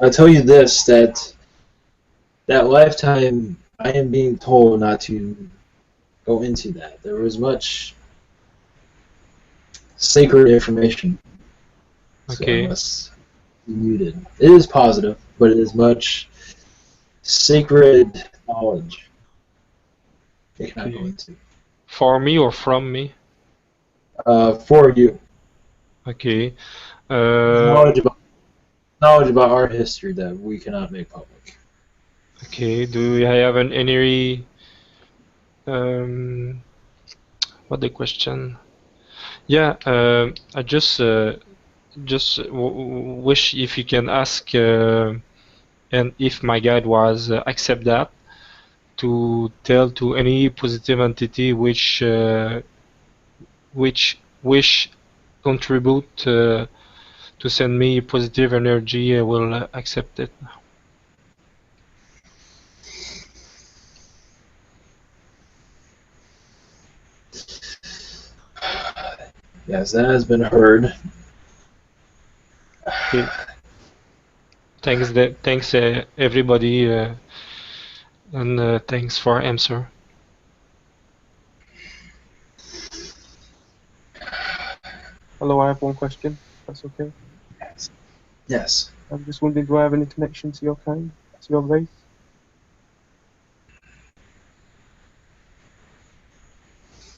I'll tell you this, that lifetime, I am being told not to go into that. There was much sacred information, so I Okay, must be muted. It is positive, but it is much sacred knowledge it cannot go okay. into. For me or from me? For you, Okay. knowledge about our history that we cannot make public. Okay, do I have any what the question? Yeah, I just wish if you can ask and if my guide was accept that to tell to any positive entity which wish contribute to send me positive energy, I will accept it. Yes, that has been heard. Okay. Thanks everybody, and thanks for answer. Hello, I have one question. That's okay. Yes. I'm just wondering, do I have any connection to your kind, to your race?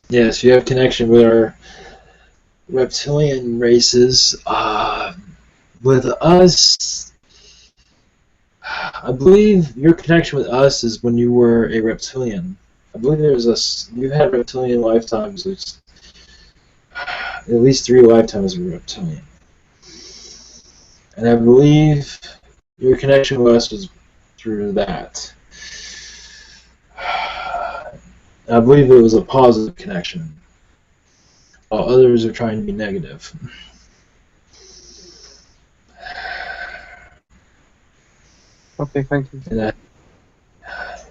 Yes, you have connection with our reptilian races. With us, I believe your connection with us is when you were a reptilian. I believe you had reptilian lifetimes, at least 3 lifetimes of reptilian. And I believe your connection with us was through that. I believe it was a positive connection, while others are trying to be negative. Okay, thank you. And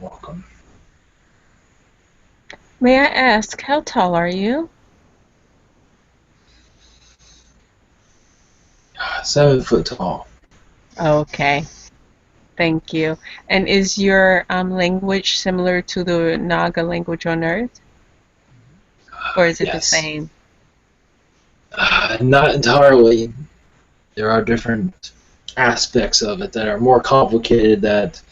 welcome. May I ask, how tall are you? 7 foot tall. Okay, thank you. And is your language similar to the Naga language on Earth? Or is it the Yes. same? Not entirely. There are different aspects of it that are more complicated that,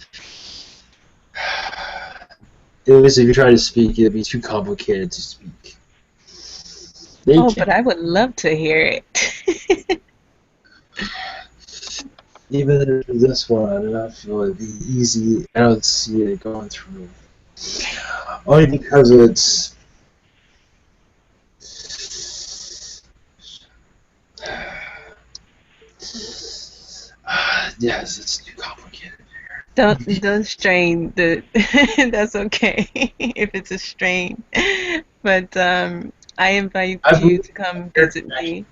at least if you try to speak, it'd be too complicated to speak. But I would love to hear it. Even this one, I do not feel it'd be easy. I don't see it going through. Only because it's... Yes, it's too complicated. Don't strain the. That's okay if it's a strain. But I invite I you believe to come your visit connection. me.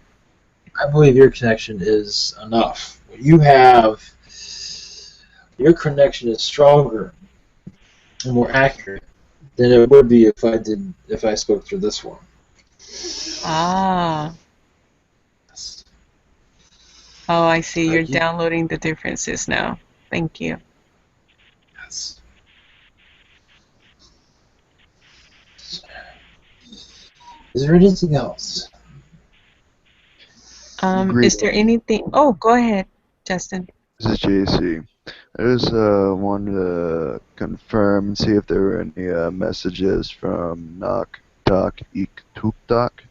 I believe your connection is enough. You have your connection is stronger and more accurate than it would be if I spoke through this one. Ah. Oh, I see. You're Like you, downloading the differences now. Thank you. yes. Is there anything else? Is there anything? Oh, go ahead, Justin. This is JC. I just wanted to confirm and see if there were any messages from Nok Tok Ik Tuk Tok,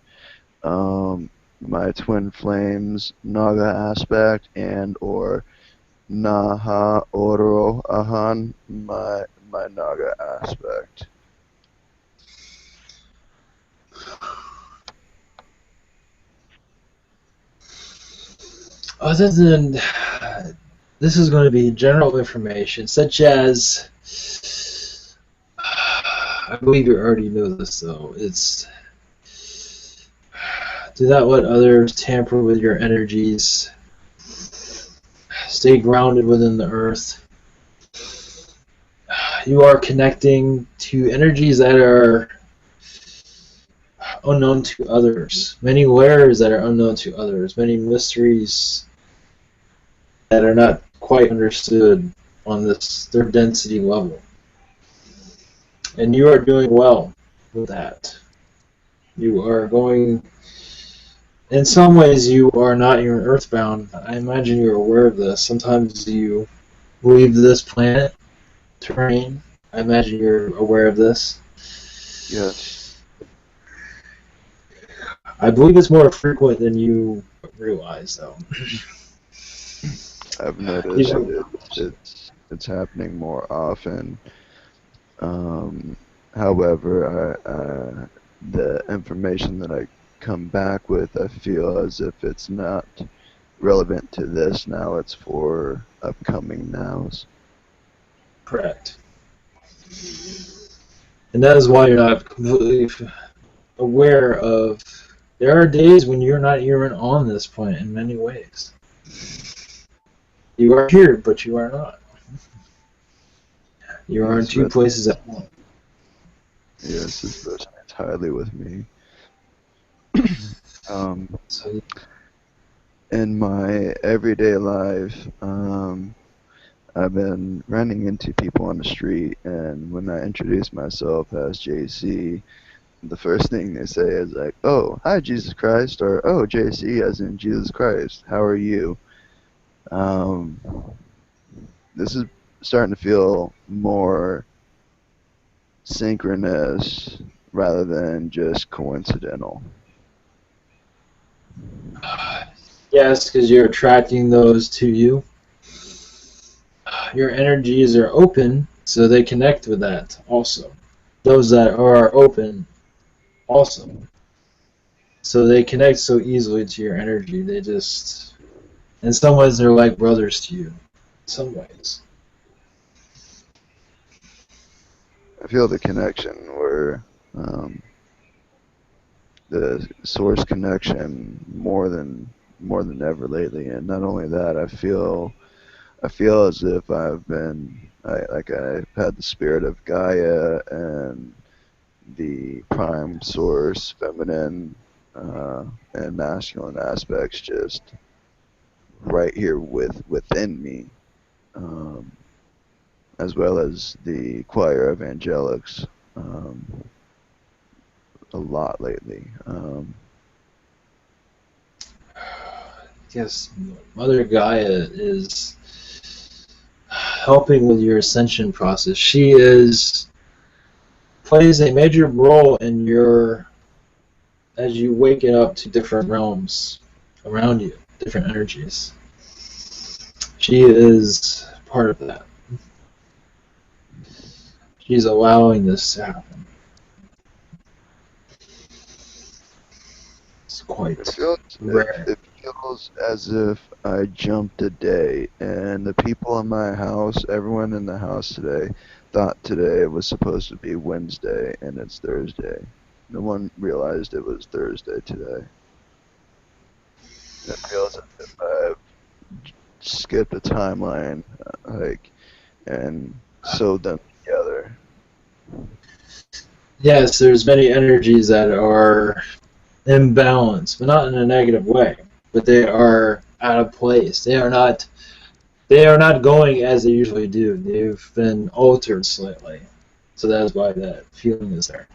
my twin flames Naga aspect, and or Naha Oro Ahan, my Naga aspect. Other than this is going to be general information, such as I believe you already know this though. It's do not let others tamper with your energies. Stay grounded within the earth. You are connecting to energies that are unknown to others. Many layers that are unknown to others. Many mysteries that are not quite understood on their density level. And you are doing well with that. You are going. In some ways, you are not even earthbound. I imagine you're aware of this. Sometimes you leave this planet terrain. I imagine you're aware of this. Yes. I believe it's more frequent than you realize, though. I've noticed it's happening more often. However, the information that I come back with, I feel as if it's not relevant to this now. It's for upcoming nows. Correct. And that is why you're not completely aware of. There are days when you're not even on this planet in many ways. You are here, but you are not. You are in two places at once. Yes, this resonates highly with me. In my everyday life, I've been running into people on the street, and when I introduce myself as JC, the first thing they say is like, "Oh, hi, Jesus Christ," or "Oh, JC, as in Jesus Christ. How are you?" This is starting to feel more synchronous rather than just coincidental. Yes, because you're attracting those to you. Your energies are open, so they connect with that also. Those that are open also. So they connect so easily to your energy. They just, in some ways, they're like brothers to you. In some ways. I feel the connection where the source connection more than ever lately, and not only that, I feel as if I've had the spirit of Gaia and the prime source, feminine and masculine aspects just right here within me, as well as the choir of angelics a lot lately. Yes, Mother Gaia is helping with your ascension process. She plays a major role in your as you waken up to different realms around you, different energies. She is part of that. She's allowing this to happen. It's quite It feels rare. it feels as if I jumped a day, and the people in my house, everyone in the house today, thought today was supposed to be Wednesday, and it's Thursday. No one realized it was Thursday today. It feels as if I've skipped a timeline, and sewed them together. Yes, there's many energies that are imbalanced, but not in a negative way. But they are out of place. They are not. They are not going as they usually do. They've been altered slightly, so that's why that feeling is there.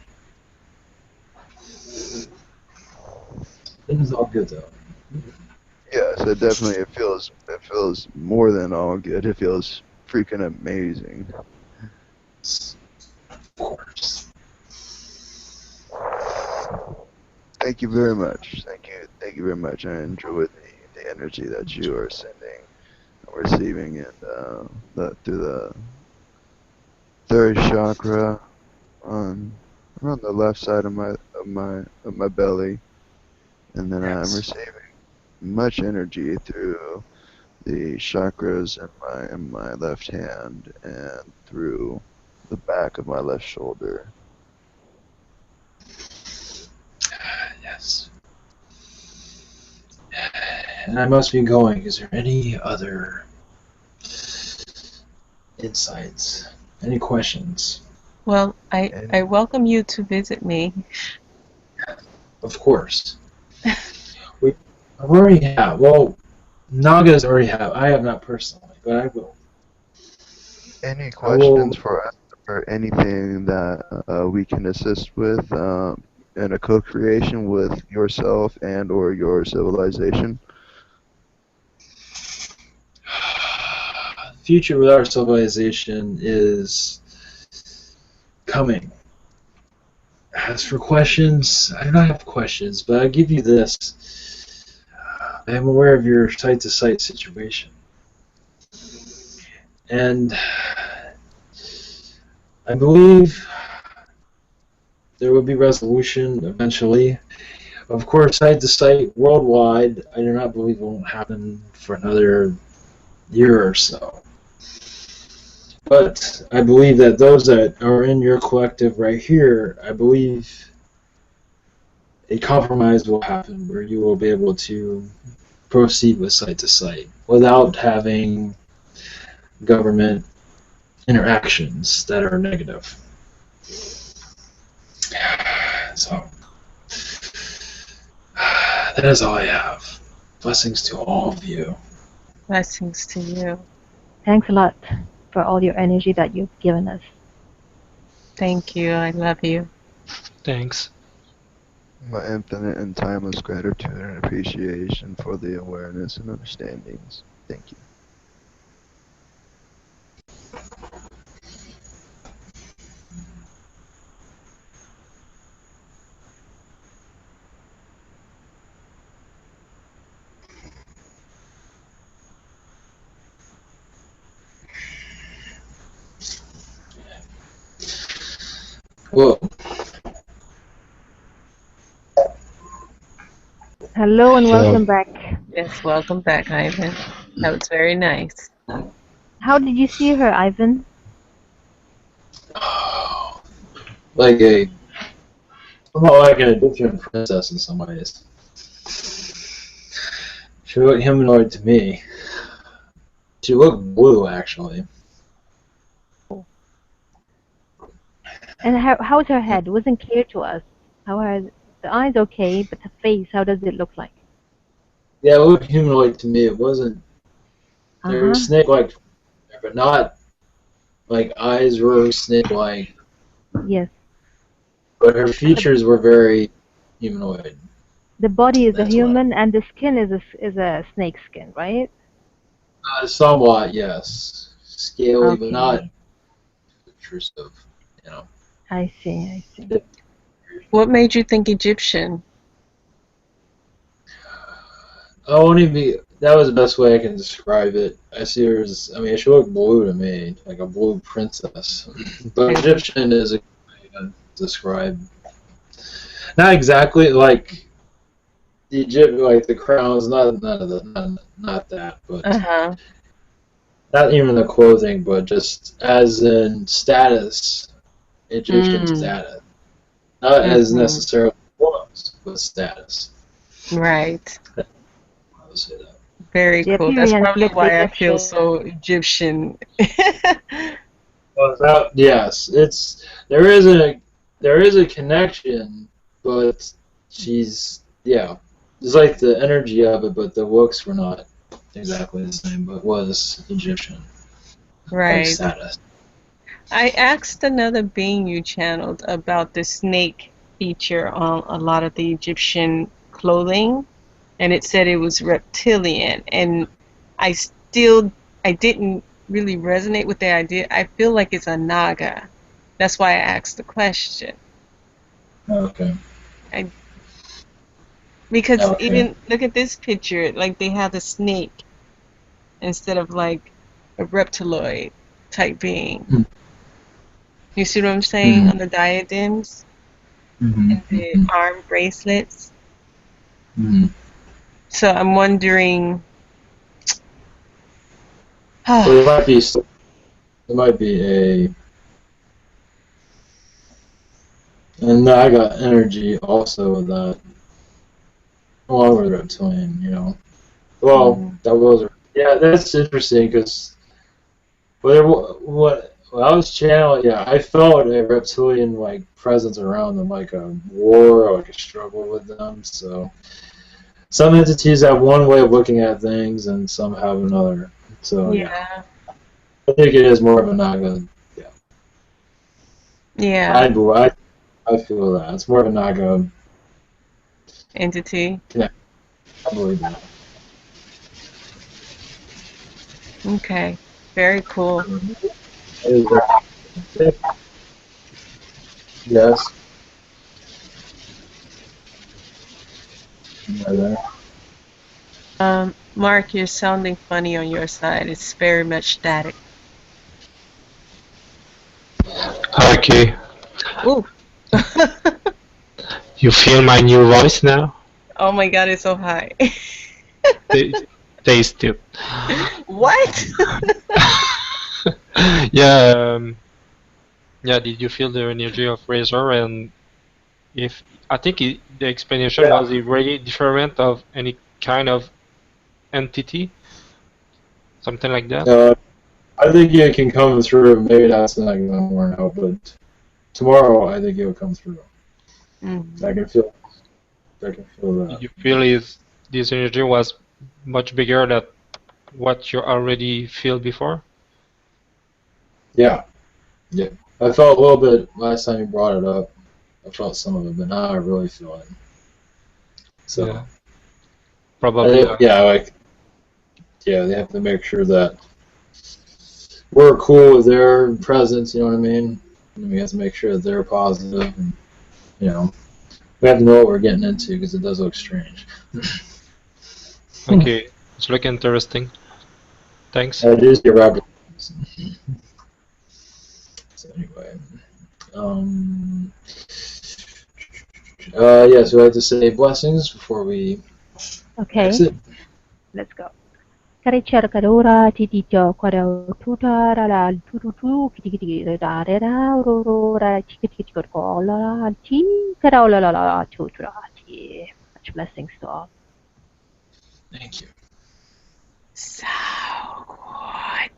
Things all good though. Yes, it feels more than all good. It feels freaking amazing. Of course. Thank you very much. Thank you very much. I enjoy the energy that you are sending, receiving, and through the third chakra on around the left side of my belly, and then I'm receiving much energy through the chakras in my left hand and through the back of my left shoulder. Yes. And I must be going. Is there any other insights? Any questions? Well, I welcome you to visit me. Of course. I've already have. Well, Naga's already have. I have not personally, but I will. Any questions for anything that we can assist with in a co-creation with yourself and or your civilization? The future with our civilization is coming. As for questions, I do not have questions, but I'll give you this. I am aware of your site-to-site situation. And I believe there will be resolution eventually. Of course, site-to-site worldwide, I do not believe it won't happen for another year or so. But I believe that those that are in your collective right here, I believe a compromise will happen where you will be able to proceed with site to site without having government interactions that are negative. So that is all I have. Blessings to all of you. Blessings to you. Thanks a lot for all your energy that you've given us. Thank you. I love you. Thanks. My infinite and timeless gratitude and appreciation for the awareness and understandings. Thank you. Whoa. Hello and welcome back. Yes, welcome back, Ivan. That was very nice. How did you see her, Ivan? Like like an Egyptian princess in some ways. She looked humanoid to me. She looked blue, actually. And how's her head? It wasn't clear to us. How are the eyes okay, but the face, how does it look like? Yeah, it looked humanoid to me. It wasn't. There were snake-like, but not like eyes were snake-like. Yes. But her features were very humanoid. The body is a human, and the skin is a snake skin, right? Somewhat, yes. Scaly, but not intrusive. You know. I see. What made you think Egyptian? That was the best way I can describe it. I see her as, I mean, she looked blue to me, like a blue princess. But Egyptian is a good way to describe. Not exactly like the Egypt, like the crowns, not that, but Uh-huh. not even the clothing, but just as in status, Egyptian status, not as Mm-hmm. necessarily clothes, but status. Right. I would say that. Very The cool. That's appearance probably of why I feel Egyptian. so Egyptian. Well, yes, there is a connection, but it's like the energy of it, but the looks were not exactly the same, but was Egyptian, like Right. status. I asked another being you channeled about the snake feature on a lot of the Egyptian clothing, and it said it was reptilian, and I didn't really resonate with the idea. I feel like it's a Naga. That's why I asked the question. Okay. Because Okay. even look at this picture, like they have the snake instead of like a reptiloid type being. Hmm. You see what I'm saying Mm-hmm. on the diadems Mm-hmm. and the arm bracelets? Mm-hmm. So I'm wondering. Well, there might be and I got energy also with that, along with reptilian, you know. Well, that was that's interesting because what I was channeling, I felt a reptilian like presence around them, like a war or like a struggle with them. So some entities have one way of looking at things, and some have another. So Yeah. I think it is more of a Naga. Yeah. I feel that it's more of a Naga Entity. connect. I believe that. Okay. Very cool. Yes. Right there. Mark, you're sounding funny on your side. It's very much static. Okay. Ooh. You feel my new voice now? Oh my God, it's so high. Taste it. What? Yeah. Yeah. Did you feel the energy of Razor? And if I think the explanation was it really different of any kind of entity, something like that. I think it can come through. Maybe that's not going to work out, but tomorrow I think it will come through. Mm-hmm. I can feel that. Did you feel this energy was much bigger than what you already feel before? Yeah. I felt a little bit last time you brought it up. I felt some of it, but now I really feel it. So Yeah. Probably. they have to make sure that we're cool with their presence. You know what I mean? And we have to make sure that they're positive, and we have to know what we're getting into because it does look strange. Okay, it's look interesting. Thanks. I do see a rabbit. So anyway, so I have to say blessings before we exit. Let's go. Caricia calora titito quara tuta la tutu kiti da aurora tiki cola ti carola la tutra ti. Much blessings to all. Thank you. So good.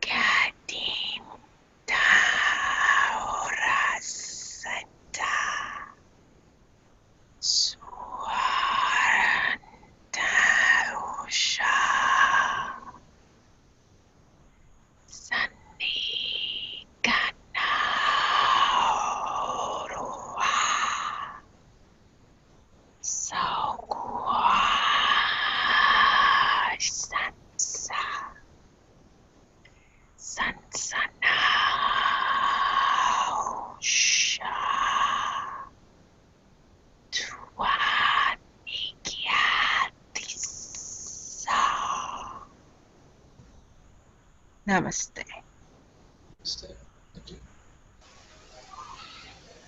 Gadim Taura Santa Suarantausha Sani Ganaurua Saukua Sansa Sansanausha Tuanikiatisa. Namaste. Thank you.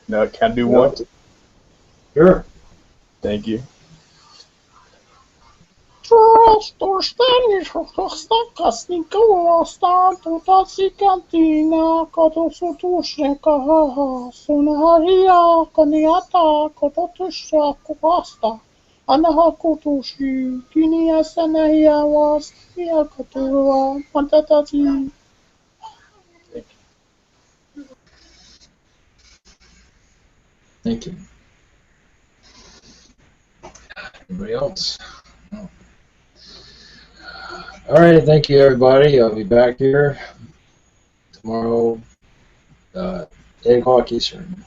No, can I do You one? want to? Sure. Thank you. Thank you. Anybody else? No. All right. Thank you, everybody. I'll be back here tomorrow, 8 o'clock Eastern.